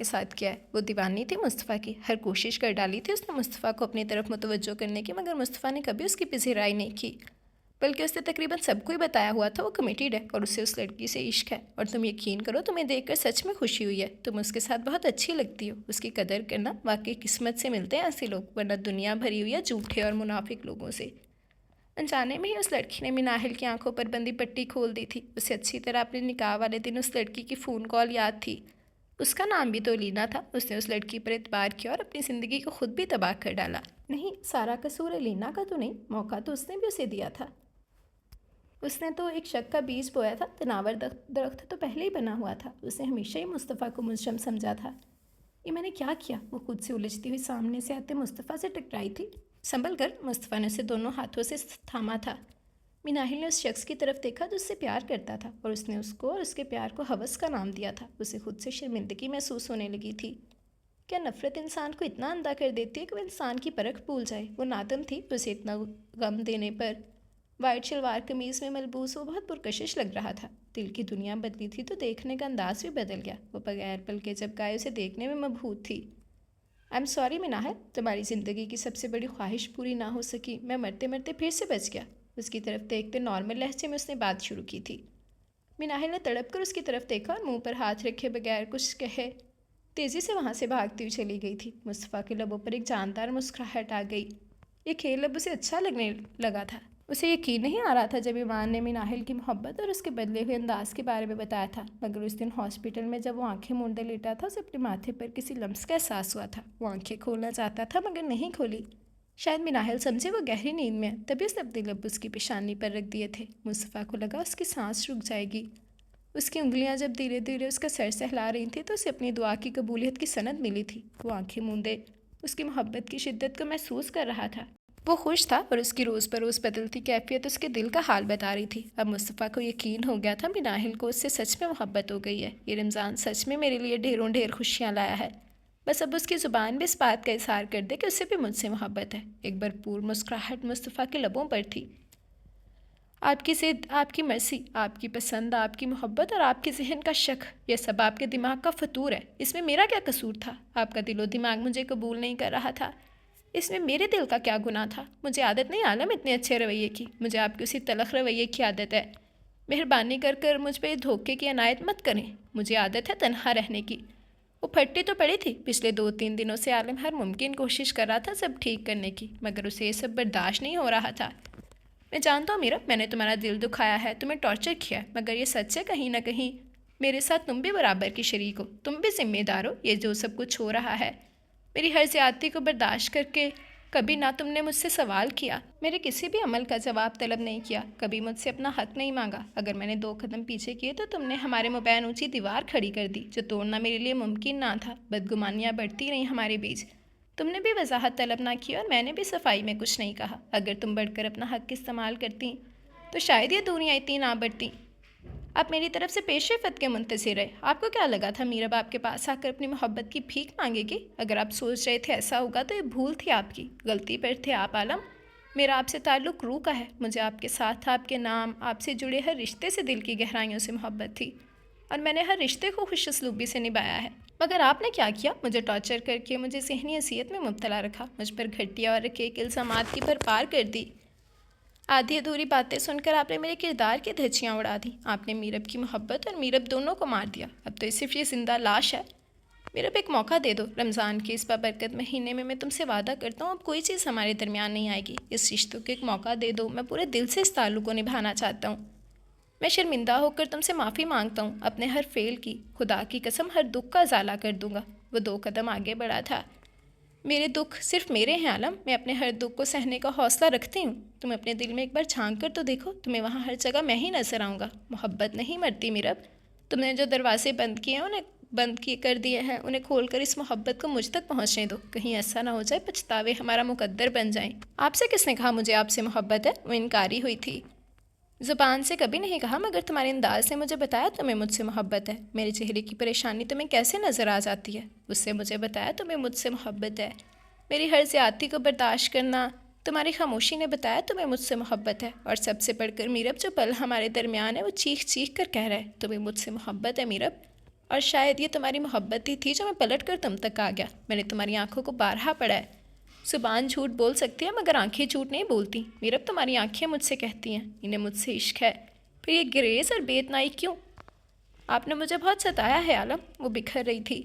ساتھ کیا ہے۔ وہ دیوانی تھی مصطفیٰ کی، ہر کوشش کر ڈالی تھی اس نے مصطفیٰ کو اپنی طرف متوجہ کرنے کی، مگر مصطفیٰ نے کبھی اس کی پذیرائی نہیں کی، بلکہ اس نے تقریباً سب کو ہی بتایا ہوا تھا وہ کمیٹیڈ ہے اور اسے اس لڑکی سے عشق ہے۔ اور تم یقین کرو، تمہیں دیکھ کر سچ میں خوشی ہوئی ہے۔ تم اس کے ساتھ بہت اچھی لگتی ہو۔ اس کی قدر کرنا، واقعی قسمت سے ملتے ہیں ایسے لوگ، ورنہ دنیا بھری ہوئی ہے جھوٹے اور منافق لوگوں سے۔ انجانے میں ہی اس لڑکی نے مناہل کی آنکھوں پر بندی پٹی کھول دی تھی۔ اسے اچھی طرح اپنے نکاح والے دن اس لڑکی کی فون کال یاد تھی۔ اس کا نام بھی تو الینا تھا۔ اس نے اس لڑکی پر اعتبار کیا اور اپنی زندگی کو خود بھی تباہ کر ڈالا۔ نہیں، سارا قصور الینا کا تو نہیں، موقع تو اس نے بھی اسے دیا تھا۔ اس نے تو ایک شک کا بیج بویا تھا۔ تناور درخت تو پہلے ہی بنا ہوا تھا۔ اس نے ہمیشہ ہی مصطفیٰ کو مجرم سمجھا تھا۔ یہ میں نے کیا کیا؟ وہ خود سے الجھتی ہوئی سامنے سے آتے مصطفیٰ سے ٹکرائی تھی۔ سنبھل کر، مصطفیٰ نے اسے دونوں ہاتھوں سے تھاما تھا۔ مناہل نے اس شخص کی طرف دیکھا جو اس سے پیار کرتا تھا، اور اس نے اس کو اور اس کے پیار کو ہوس کا نام دیا تھا۔ اسے خود سے شرمندگی محسوس ہونے لگی تھی۔ کیا نفرت انسان کو اتنا اندھا کر دیتی ہے کہ وہ انسان کی پرکھ بھول جائے؟ وہ نادم تھی اسے اتنا غم دینے پر۔ وائٹ شلوار قمیض میں ملبوس وہ بہت پرکشش لگ رہا تھا۔ دل کی دنیا بدلی تھی تو دیکھنے کا انداز بھی بدل گیا۔ وہ بغیر پل کے جب گائے اسے دیکھنے میں مبہوت تھی۔ آئی ایم سوری مناہل، تمہاری زندگی کی سب سے بڑی خواہش پوری نہ ہو سکی۔ میں مرتے مرتے پھر سے بچ گیا۔ اس کی طرف دیکھتے نارمل لہجے میں اس نے بات شروع کی تھی۔ مناہل نے تڑپ کر اس کی طرف دیکھا اور منہ پر ہاتھ رکھے بغیر کچھ کہے تیزی سے وہاں سے بھاگتی ہوئی چلی گئی تھی۔ مصطفیٰ کے لبوں پر ایک جاندار مسکراہٹ آ گئی۔ یہ کھیل اب اسے اچھا لگنے لگا تھا۔ اسے یقین نہیں آ رہا تھا جب ایمان نے مناہل کی محبت اور اس کے بدلے ہوئے انداز کے بارے میں بتایا تھا، مگر اس دن ہاسپٹل میں جب وہ آنکھیں مونڈے لیٹا تھا اسے اپنے ماتھے پر کسی لمس کا احساس ہوا تھا۔ وہ آنکھیں کھولنا چاہتا تھا مگر نہیں کھولی۔ شاید مناہل سمجھے وہ گہری نیند میں ہے، تبھی اس نے اپنے لب اس کی پیشانی پر رکھ دیے تھے۔ مصطفیٰ کو لگا اس کی سانس رک جائے گی۔ اس کی انگلیاں جب دھیرے دھیرے اس کا سر سہلا رہی تھیں تو اسے اپنی دعا کی قبولیت کی سند ملی تھی۔ وہ آنکھیں موندے اس کی محبت کی شدت کو محسوس کر رہا تھا۔ وہ خوش تھا اور اس کی روز بروز بدلتی کیفیت اس کے دل کا حال بتا رہی تھی۔ اب مصطفیٰ کو یقین ہو گیا تھا مناہل کو اس سے سچ میں محبت ہو گئی ہے۔ یہ رمضان سچ میں میرے لیے ڈھیروں ڈھیر خوشیاں لایا ہے۔ بس اب اس کی زبان بھی اس بات کا اظہار کر دے کہ اسے بھی مجھ سے محبت ہے۔ ایک بھرپور مسکراہٹ مصطفیٰ کے لبوں پر تھی۔ آپ کی ضد، آپ کی مرضی، آپ کی پسند، آپ کی محبت اور آپ کے ذہن کا شک، یہ سب آپ کے دماغ کا فطور ہے۔ اس میں میرا کیا قصور تھا؟ آپ کا دل و دماغ مجھے قبول نہیں کر رہا تھا، اس میں میرے دل کا کیا گناہ تھا؟ مجھے عادت نہیں عالم اتنے اچھے رویے کی، مجھے آپ کے اسی تلخ رویے کی عادت ہے۔ مہربانی کر کر مجھ پہ دھوکے کی عنایت مت کریں، مجھے عادت ہے تنہا رہنے کی۔ وہ پھٹی تو پڑی تھی۔ پچھلے 2-3 دنوں سے عالم ہر ممکن کوشش کر رہا تھا سب ٹھیک کرنے کی، مگر اسے یہ سب برداشت نہیں ہو رہا تھا۔ میں جانتا ہوں میرا، میں نے تمہارا دل دکھایا ہے، تمہیں ٹارچر کیا ہے، مگر یہ سچ ہے کہیں نہ کہیں میرے ساتھ تم بھی برابر کی شریک ہو، تم بھی ذمہ دار ہو یہ جو سب کچھ ہو رہا ہے۔ میری ہر زیادتی کو برداشت کر کے کبھی نہ تم نے مجھ سے سوال کیا، میرے کسی بھی عمل کا جواب طلب نہیں کیا، کبھی مجھ سے اپنا حق نہیں مانگا۔ اگر میں نے 2 قدم پیچھے کیے تو تم نے ہمارے مابین اونچی دیوار کھڑی کر دی جو توڑنا میرے لیے ممکن نہ تھا۔ بدگمانیاں بڑھتی رہیں ہمارے بیچ، تم نے بھی وضاحت طلب نہ کی اور میں نے بھی صفائی میں کچھ نہیں کہا۔ اگر تم بڑھ کر اپنا حق استعمال کرتی تو شاید یہ دوریاں اتنی نہ بڑھتی۔ آپ میری طرف سے پیش رفت کے منتظر رہے۔ آپ کو کیا لگا تھا میرا آپ کے پاس آ کر اپنی محبت کی بھیک مانگے گی؟ اگر آپ سوچ رہے تھے ایسا ہوگا تو یہ بھول تھی آپ کی، غلطی پر تھے آپ عالم۔ میرا آپ سے تعلق روح کا ہے، مجھے آپ کے ساتھ آپ کے نام، آپ سے جڑے ہر رشتے سے دل کی گہرائیوں سے محبت تھی، اور میں نے ہر رشتے کو خوش اسلوبی سے نبھایا ہے۔ مگر آپ نے کیا کیا؟ مجھے ٹارچر کر کے مجھے ذہنی اذیت میں مبتلا رکھا، مجھ پر گھٹیا اور رقیق الزامات کی بھرپار کر دی۔ آدھی ادھوری باتیں سن کر آپ نے میرے کردار کی دھجیاں اڑا دیں۔ آپ نے میرب کی محبت اور میرب دونوں کو مار دیا۔ اب تو صرف یہ زندہ لاش ہے۔ میرب ایک موقع دے دو، رمضان کے اس بابرکت مہینے میں تم سے وعدہ کرتا ہوں اب کوئی چیز ہمارے درمیان نہیں آئے گی۔ اس رشتوں کو ایک موقع دے دو، میں پورے دل سے اس تعلق کو نبھانا چاہتا ہوں۔ میں شرمندہ ہو کر تم سے معافی مانگتا ہوں اپنے ہر فعل کی، خدا کی قسم ہر دکھ کا ازالہ کر دوں گا۔ وہ 2 قدم آگے بڑھا تھا۔ میرے دکھ صرف میرے ہیں عالم، میں اپنے ہر دکھ کو سہنے کا حوصلہ رکھتی ہوں۔ تم اپنے دل میں ایک بار جھانک کر تو دیکھو، تمہیں وہاں ہر جگہ میں ہی نظر آؤں گا۔ محبت نہیں مرتی میرب، تم نے جو دروازے بند کیے ہیں انہیں کر دیے ہیں، انہیں کھول کر اس محبت کو مجھ تک پہنچنے دو، کہیں ایسا نہ ہو جائے پچھتاوے ہمارا مقدر بن جائیں۔ آپ سے کس نے کہا مجھے آپ سے محبت ہے؟ وہ انکاری ہوئی تھی۔ زبان سے کبھی نہیں کہا، مگر تمہارے انداز نے مجھے بتایا تمہیں مجھ سے محبت ہے۔ میرے چہرے کی پریشانی تمہیں کیسے نظر آ جاتی ہے، اس سے مجھے بتایا تمہیں مجھ سے محبت ہے۔ میری ہر زیادتی کو برداشت کرنا، تمہاری خاموشی نے بتایا تمہیں مجھ سے محبت ہے۔ اور سب سے بڑھ کر میرب جو پل ہمارے درمیان ہے وہ چیخ چیخ کر کہہ رہا ہے تمہیں مجھ سے محبت ہے میرب۔ اور شاید یہ تمہاری محبت ہی تھی جو میں پلٹ کر تم تک آ گیا۔ میں نے تمہاری آنکھوں کو بارہا پڑھا ہے، زبان جھوٹ بول سکتی ہے مگر آنکھیں جھوٹ نہیں بولتی۔ میرب تمہاری آنکھیں مجھ سے کہتی ہیں انہیں مجھ سے عشق ہے، پھر یہ گریز اور بے اتنائی کیوں؟ آپ نے مجھے بہت ستایا ہے عالم، وہ بکھر رہی تھی۔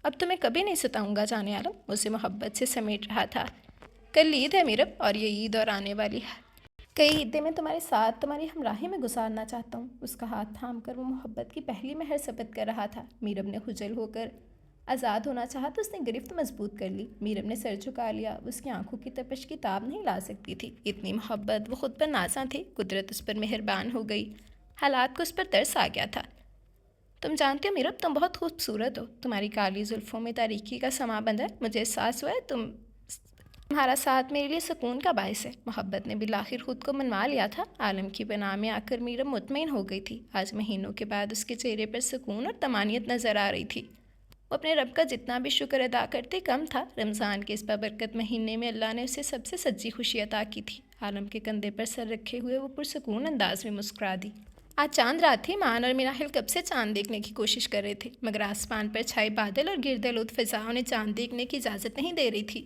اب تمہیں کبھی نہیں ستاؤں گا جانے عالم، اسے محبت سے سمیٹ رہا تھا۔ کل عید ہے میرب، اور یہ عید اور آنے والی ہے کئی عیدیں میں تمہارے ساتھ تمہاری ہمراہی میں گزارنا چاہتا ہوں۔ اس کا ہاتھ تھام کر وہ محبت کی پہلی مہر ثبت کر رہا تھا۔ میرب نے خجل ہو کر آزاد ہونا چاہا تو اس نے گرفت مضبوط کر لی۔ میرب نے سر جھکا لیا، اس کی آنکھوں کی تپش کی تاب نہیں لا سکتی تھی، اتنی محبت، وہ خود پر نازاں تھی۔ قدرت اس پر مہربان ہو گئی، حالات کو اس پر ترس آ گیا تھا۔ تم جانتے ہو میرب، تم بہت خوبصورت ہو، تمہاری کالی زلفوں میں تاریکی کا سما بندھا ہے، مجھے احساس ہوا ہے تمہارا ساتھ میرے لیے سکون کا باعث ہے۔ محبت نے بالآخر خود کو منوا لیا تھا۔ عالم کی پناہ میں آ کر میرب مطمئن ہو گئی تھی۔ آج مہینوں کے بعد اس کے چہرے پر سکون اور طمانینت نظر آ رہی تھی۔ وہ اپنے رب کا جتنا بھی شکر ادا کرتے کم تھا۔ رمضان کے اس بابرکت مہینے میں اللہ نے اسے سب سے سچی خوشی عطا کی تھی۔ عالم کے کندھے پر سر رکھے ہوئے وہ پرسکون انداز میں مسکرا دی۔ آج چاند رات تھی۔ مان اور مناہل کب سے چاند دیکھنے کی کوشش کر رہے تھے، مگر آسمان پر چھائے بادل اور گرد آلود فضا انہیں چاند دیکھنے کی اجازت نہیں دے رہی تھی۔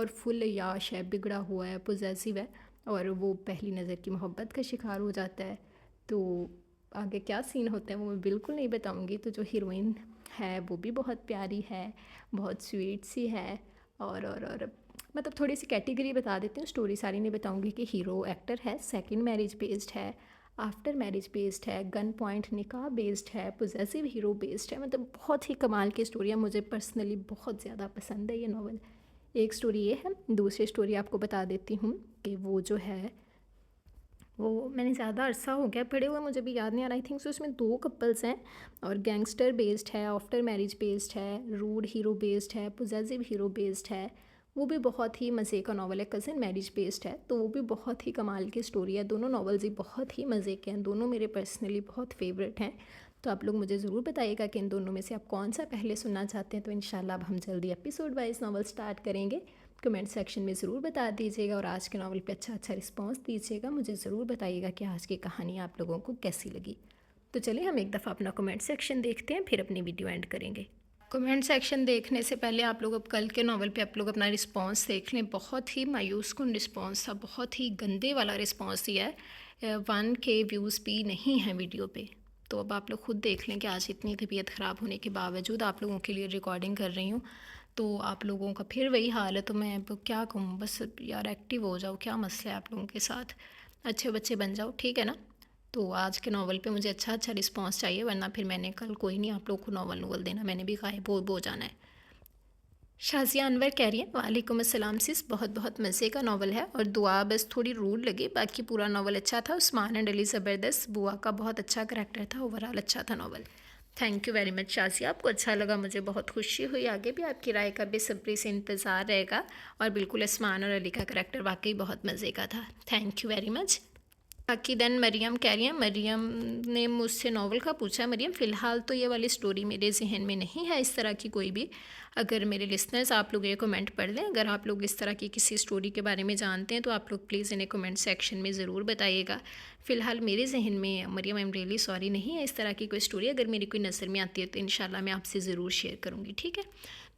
اور فل عیاش ہے، بگڑا ہوا ہے، پوزیسو ہے، اور وہ پہلی نظر کی محبت کا شکار ہو جاتا ہے۔ تو آگے کیا سین ہوتا ہے وہ میں بالکل نہیں بتاؤں گی۔ تو جو ہیروئن ہے وہ بھی بہت پیاری ہے، بہت سویٹ سی ہے، اور مطلب تھوڑی سی کیٹیگری بتا دیتی ہوں، اسٹوری ساری نہیں بتاؤں گی، کہ ہیرو ایکٹر ہے، سیکنڈ میرج بیسڈ ہے، آفٹر میرج بیسڈ ہے، گن پوائنٹ نکاح بیسڈ ہے، پوزیسو ہیرو بیسڈ ہے، مطلب بہت ہی کمال کی اسٹوری ہے۔ مجھے پرسنلی بہت زیادہ پسند ہے یہ ناول۔ ایک اسٹوری یہ ہے، دوسری اسٹوری آپ کو بتا دیتی ہوں کہ وہ جو ہے وہ میں نے زیادہ عرصہ ہو گیا پڑھے ہوئے، مجھے بھی یاد نہیں آ رہا۔ آئی تھنک سو اس میں 2 کپلز ہیں، اور گینگسٹر بیسڈ ہے، آفٹر میرج بیسڈ ہے، روڈ ہیرو بیسڈ ہے، پوزیسو ہیرو بیسڈ ہے۔ وہ بھی بہت ہی مزے کا ناول ہے، کزن میرج بیسڈ ہے، تو وہ بھی بہت ہی کمال کی اسٹوری ہے۔ دونوں ناولز ہی بہت ہی مزے کے ہیں، دونوں میرے پرسنلی بہت فیوریٹ ہیں۔ تو آپ لوگ مجھے ضرور بتائیے گا کہ ان دونوں میں سے آپ کون سا پہلے سننا چاہتے ہیں۔ تو انشاءاللہ اب ہم جلدی ایپیسوڈ وائز ناول سٹارٹ کریں گے۔ کمنٹ سیکشن میں ضرور بتا دیجیے گا، اور آج کے ناول پہ اچھا رسپانس دیجیے گا، مجھے ضرور بتائیے گا کہ آج کی کہانی آپ لوگوں کو کیسی لگی۔ تو چلیے ہم ایک دفعہ اپنا کمنٹ سیکشن دیکھتے ہیں، پھر اپنی ویڈیو اینڈ کریں گے۔ کمنٹ سیکشن دیکھنے سے پہلے آپ لوگ اب کل کے ناول پہ آپ لوگ اپنا رسپانس دیکھ لیں۔ بہت ہی مایوس کن رسپانس تھا، بہت ہی گندے والا رسپانس دیا ہے۔ 1K ویوز بھی نہیں ہیں ویڈیو پہ۔ تو اب آپ لوگ خود دیکھ لیں کہ آج اتنی طبیعت خراب ہونے کے باوجود آپ لوگوں کے لیے ریکارڈنگ کر رہی ہوں، تو آپ لوگوں کا پھر وہی حال ہے۔ تو میں اب کیا کہوں، بس یار ایکٹیو ہو جاؤ، کیا مسئلہ ہے آپ لوگوں کے ساتھ، اچھے بچے بن جاؤ، ٹھیک ہے نا۔ تو آج کے ناول پہ مجھے اچھا رسپانس چاہیے، ورنہ پھر میں نے کل کوئی نہیں آپ لوگوں کو ناول دینا، میں نے بھی غائب ہو جانا ہے۔ شازیہ انور کہہ رہی ہیں وعلیکم السلام سس، بہت بہت مزے کا ناول ہے، اور دعا بس تھوڑی روڈ لگی، باقی پورا ناول اچھا تھا۔ عثمان اینڈ علی زبردست، بوا کا بہت اچھا کریکٹر تھا، اوورآل اچھا تھا novel. Thank you very much Shazia, آپ کو اچھا لگا، مجھے بہت خوشی ہوئی۔ آگے بھی آپ کی رائے کا بے صبری سے انتظار رہے گا، اور بالکل عثمان اور علی کا کریکٹر واقعی بہت مزے کا تھا۔ تھینک یو ویری مچ۔ باقی دین مریم کہہ رہی ہیں، مریم نے مجھ سے ناول کا پوچھا۔ مریم فی الحال تو یہ والی سٹوری میرے ذہن میں نہیں ہے اس طرح کی کوئی بھی۔ اگر میرے لسنرز آپ لوگ یہ کمنٹ پڑھ لیں، اگر آپ لوگ اس طرح کی کسی سٹوری کے بارے میں جانتے ہیں تو آپ لوگ پلیز انہیں کمنٹ سیکشن میں ضرور بتائیے گا۔ فی الحال میرے ذہن میں مریم ایم ریئلی سوری نہیں ہے اس طرح کی کوئی سٹوری۔ اگر میری کوئی نظر میں آتی ہے تو انشاءاللہ میں آپ سے ضرور شیئر کروں گی، ٹھیک ہے۔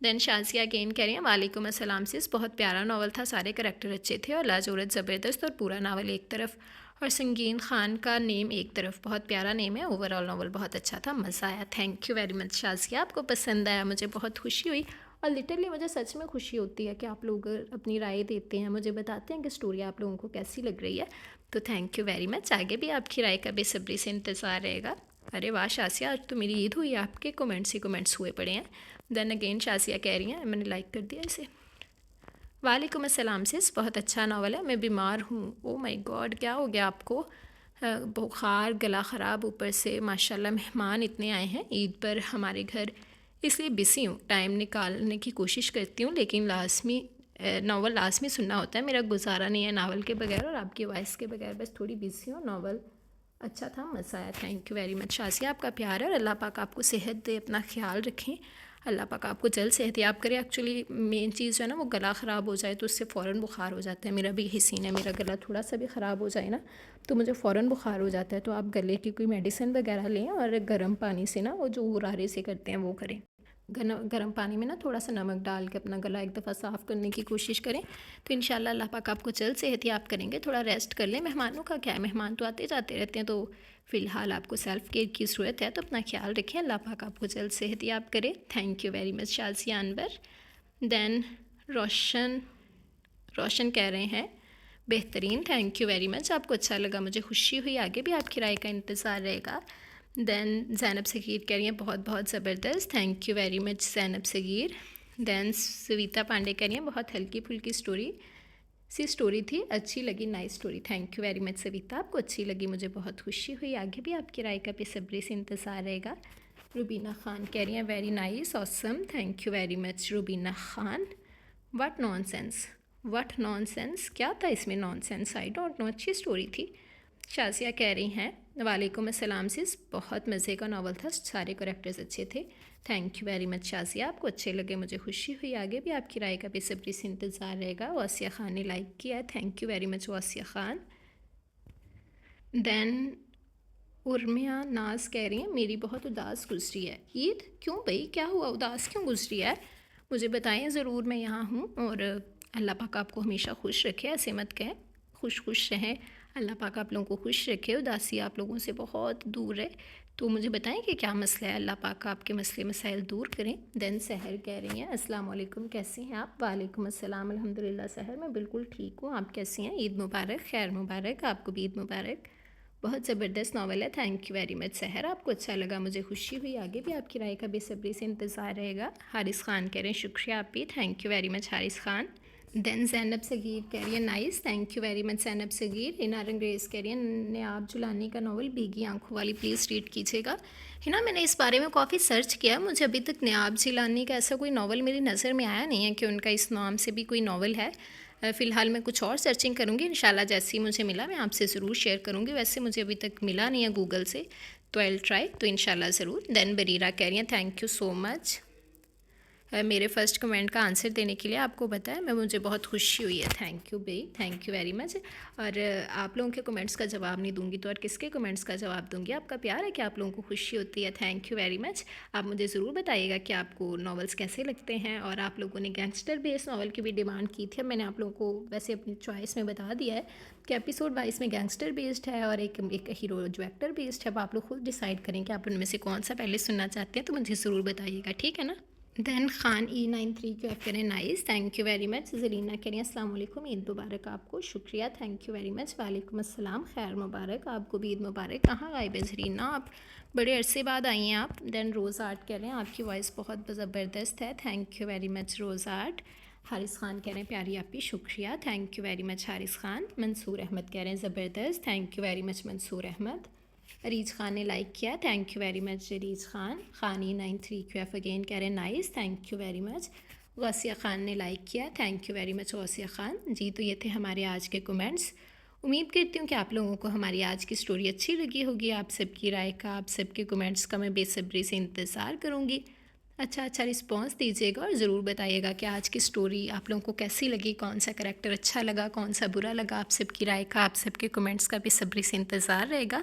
دین شازیہ اگین کہہ رہی ہیں وعلیکم السلام سس، بہت پیارا ناول تھا، سارے کریکٹر اچھے تھے، اور لاجورت زبردست، اور پورا ناول ایک طرف، اور سنگین خان کا نیم ایک طرف، بہت پیارا نیم ہے، اوورآل ناول بہت اچھا تھا، مزہ آیا۔ Thank you very much Shazia, آپ کو پسند آیا، مجھے بہت خوشی ہوئی، اور لٹرلی مجھے سچ میں خوشی ہوتی ہے کہ آپ لوگ اپنی رائے دیتے ہیں، مجھے بتاتے ہیں کہ سٹوری آپ لوگوں کو کیسی لگ رہی ہے۔ تو تھینک یو ویری مچ، آگے بھی آپ کی رائے کا بے صبری سے انتظار رہے گا۔ ارے واہ شازیہ، آج تو میری عید ہوئی، آپ کے کمنٹس ہی کمنٹس ہوئے پڑے ہیں۔ دین اگین شازیہ کہہ رہی ہیں، میں نے لائک کر دیا اسے۔ وعلیکم السلام سس، بہت اچھا ناول ہے، میں بیمار ہوں۔ او مائی گاڈ، کیا ہو گیا آپ کو؟ بخار، گلا خراب، اوپر سے ماشاءاللہ مہمان اتنے آئے ہیں عید پر ہمارے گھر، اس لیے بزی ہوں، ٹائم نکالنے کی کوشش کرتی ہوں، لیکن ناول لازمی سننا ہوتا ہے، میرا گزارا نہیں ہے ناول کے بغیر اور آپ کی وائس کے بغیر، بس تھوڑی بزی ہوں۔ ناول اچھا تھا، مزہ آیا۔ Thank you very much Shazia, آپ کا پیار ہے، اور اللہ پاک آپ کو صحت دے، اپنا خیال رکھیں، اللہ پاک آپ کو جلد صحت یاب کرے۔ ایکچولی مین چیز جو ہے نا وہ گلا خراب ہو جائے تو اس سے فوراً بخار ہو جاتا ہے، میرا بھی یہی سین ہے، میرا گلا تھوڑا سا بھی خراب ہو جائے نا تو مجھے فوراً بخار ہو جاتا ہے۔ تو آپ گلے کی کوئی میڈیسن وغیرہ لیں، اور گرم پانی سے نا وہ جو غرارے سے کرتے ہیں وہ کریں، گرم پانی میں نا تھوڑا سا نمک ڈال کے اپنا گلا ایک دفعہ صاف کرنے کی کوشش کریں، تو انشاءاللہ اللہ پاک آپ کو جلد صحت یاب کریں گے۔ تھوڑا ریسٹ کر لیں، مہمانوں کا کیا ہے، مہمان تو آتے جاتے رہتے ہیں، تو فی الحال آپ کو سیلف کیئر کی ضرورت ہے، تو اپنا خیال رکھیں، اللہ پاک آپ کو جلد صحت یاب کرے۔ Thank you very much Shazia Anwar. Then Roshan کہہ رہے ہیں بہترین، تھینک یو ویری مچ، آپ کو اچھا لگا، مجھے خوشی ہوئی، آگے بھی آپ کی رائے کا انتظار رہے گا۔ دین زینب صغیر کہہ رہی ہیں بہت بہت زبردست، thank you very much Zainab صغیر۔ دین سویتا پانڈے کہہ رہی ہیں بہت ہلکی پھلکی سٹوری تھی، اچھی لگی، nice story, thank you very much Savita, آپ کو اچھی لگی، مجھے بہت خوشی ہوئی، آگے بھی آپ کی رائے کا بے صبری سے انتظار رہے گا۔ روبینہ خان کہہ رہی ہیں very nice awesome, thank you very much Rubina Khan. What nonsense, کیا تھا اس میں nonsense, I don't know, اچھی سٹوری تھی۔ شازیہ کہہ رہی ہیں وعلیکم السلام سس، بہت مزے کا ناول تھا، سارے کریکٹرز اچھے تھے، thank you very much Shazia, آپ کو اچھے لگے، مجھے خوشی ہوئی، آگے بھی آپ کی رائے کا بے صبری سے انتظار رہے گا۔ واسیہ خان نے لائک کیا ہے، thank you very much Wasiya Khan. Then Armiya Naz کہہ رہی ہیں میری بہت اداس گزری ہے عید، کیوں بھائی کیا ہوا، اداس کیوں گزری ہے، مجھے بتائیں ضرور، میں یہاں ہوں، اور اللہ پاک آپ کو ہمیشہ خوش رکھے، ایسے مت کہیں، خوش رہیں، اللہ پاک آپ لوگوں کو خوش رکھے، اداسی آپ لوگوں سے بہت دور ہے۔ تو مجھے بتائیں کہ کیا مسئلہ ہے، اللہ پاک آپ کے مسئلے مسائل دور کریں۔ دین سحر کہہ رہی ہیں السلام علیکم، کیسی ہیں آپ؟ وعلیکم السلام، الحمدللہ سحر میں بالکل ٹھیک ہوں، آپ کیسی ہیں؟ عید مبارک، خیر مبارک، آپ کو بھی عید مبارک۔ بہت زبردست ناول ہے، تھینک یو ویری مچ سحر، آپ کو اچھا لگا، مجھے خوشی ہوئی، آگے بھی آپ کی رائے کا بے صبری سے انتظار رہے گا۔ حارث خان کہہ رہے ہیں شکریہ آپ بھی، thank you very much Haris Khan. Then Zainab Sagheer کہہ رہی ہے nice, thank you very much Zainab Sagheer. Hina Rangrezz کہہ رہی ہے نیاب جولانی کا ناول بیگی آنکھوں والی پلیز ریڈ کیجیے گا۔ ہنا میں نے اس بارے میں کافی سرچ کیا، مجھے ابھی تک نیاب جولانی کا ایسا کوئی ناول میری نظر میں آیا نہیں ہے کہ ان کا اس نام سے بھی کوئی ناول ہے۔ فی الحال میں کچھ اور سرچنگ کروں گی، انشاءاللہ جیسے ہی مجھے ملا میں آپ سے ضرور شیئر کروں گی، ویسے مجھے ابھی تک ملا نہیں ہے گوگل سے، تو آئی ول ٹرائی، تو انشاءاللہ ضرور۔ دین بریرہ کہہ رہی ہیں تھینک یو سو مچ میرے فرسٹ کمنٹ کا آنسر دینے کے لیے، آپ کو بتایا مجھے بہت خوشی ہوئی ہے، تھینک یو بھائی، تھینک یو ویری مچ۔ اور آپ لوگوں کے کمنٹس کا جواب نہیں دوں گی تو اور کس کے کمنٹس کا جواب دوں گی؟ آپ کا پیار ہے کہ آپ لوگوں کو خوشی ہوتی ہے، تھینک یو ویری مچ۔ آپ مجھے ضرور بتائیے گا کہ آپ کو ناولس کیسے لگتے ہیں، اور آپ لوگوں نے گینگسٹر بیس ناول کی بھی ڈیمانڈ کی تھی، اب میں نے آپ لوگوں کو ویسے اپنی چوائس میں بتا دیا ہے کہ ایپیسوڈ 22 میں گینگسٹر بیسڈ ہے اور ایک ہیرو جو ایکٹر بیسڈ ہے، اب آپ لوگ خود ڈیسائیڈ کریں کہ آپ ان میں سے کون سا پہلے سننا چاہتے ہیں، تو مجھے ضرور بتائیے گا، ٹھیک ہے نا؟ دین خان E93 کیو ایف کریں نائس، تھینک یو ویری مچ۔ زرینہ کہہ رہی ہیں السلام علیکم، عید مبارک آپ کو، شکریہ، تھینک یو ویری مچ۔ وعلیکم السلام، خیر مبارک، آپ کو بھی عید مبارک۔ کہاں غائب ہے زرینہ آپ؟ بڑے عرصے بعد آئی ہیں آپ۔ دین روز آرٹ کہہ رہے ہیں آپ کی وائس بہت زبردست ہے، thank you very much Rose Art. Haris Khan کہہ رہے ہیں پیاری آپ کی، شکریہ، thank you very much Haris Khan. Mansoor Ahmed کہہ رہے ہیں زبردست، thank you very much Mansoor Ahmed. Rij Khan نے لائک کیا، thank you very much Rij Khan. Khani 93 Q F again کہہ رہے ہیں nice, thank you very much. Ghausia Khan نے لائک کیا، thank you very much Ghausia Khan. جی تو یہ تھے ہمارے آج کے کمنٹس، امید کرتی ہوں کہ آپ لوگوں کو ہماری آج کی سٹوری اچھی لگی ہوگی، آپ سب کی رائے کا، آپ سب کے کمنٹس کا میں بے صبری سے انتظار کروں گی۔ اچھا رسپانس دیجیے گا اور ضرور بتائیے گا کہ آج کی سٹوری آپ لوگوں کو کیسی لگی، کون سا کریکٹر اچھا لگا، کون سا برا لگا، آپ سب کی رائے کا، آپ سب کے کمنٹس کا بے صبری سے انتظار رہے گا۔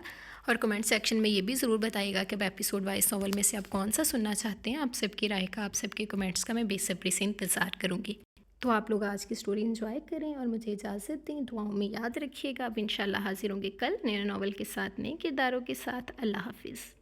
اور کمنٹ سیکشن میں یہ بھی ضرور بتائیے گا کہ اب ایپیسوڈ 22 ناول میں سے آپ کون سا سننا چاہتے ہیں، آپ سب کی رائے کا، آپ سب کے کمنٹس کا میں بے صبری سے انتظار کروں گی۔ تو آپ لوگ آج کی سٹوری انجوائے کریں اور مجھے اجازت دیں، دعاؤں میں یاد رکھیے گا، اب انشاءاللہ حاضر ہوں گے کل نئے ناول کے ساتھ، نئے کرداروں کے ساتھ۔ اللہ حافظ۔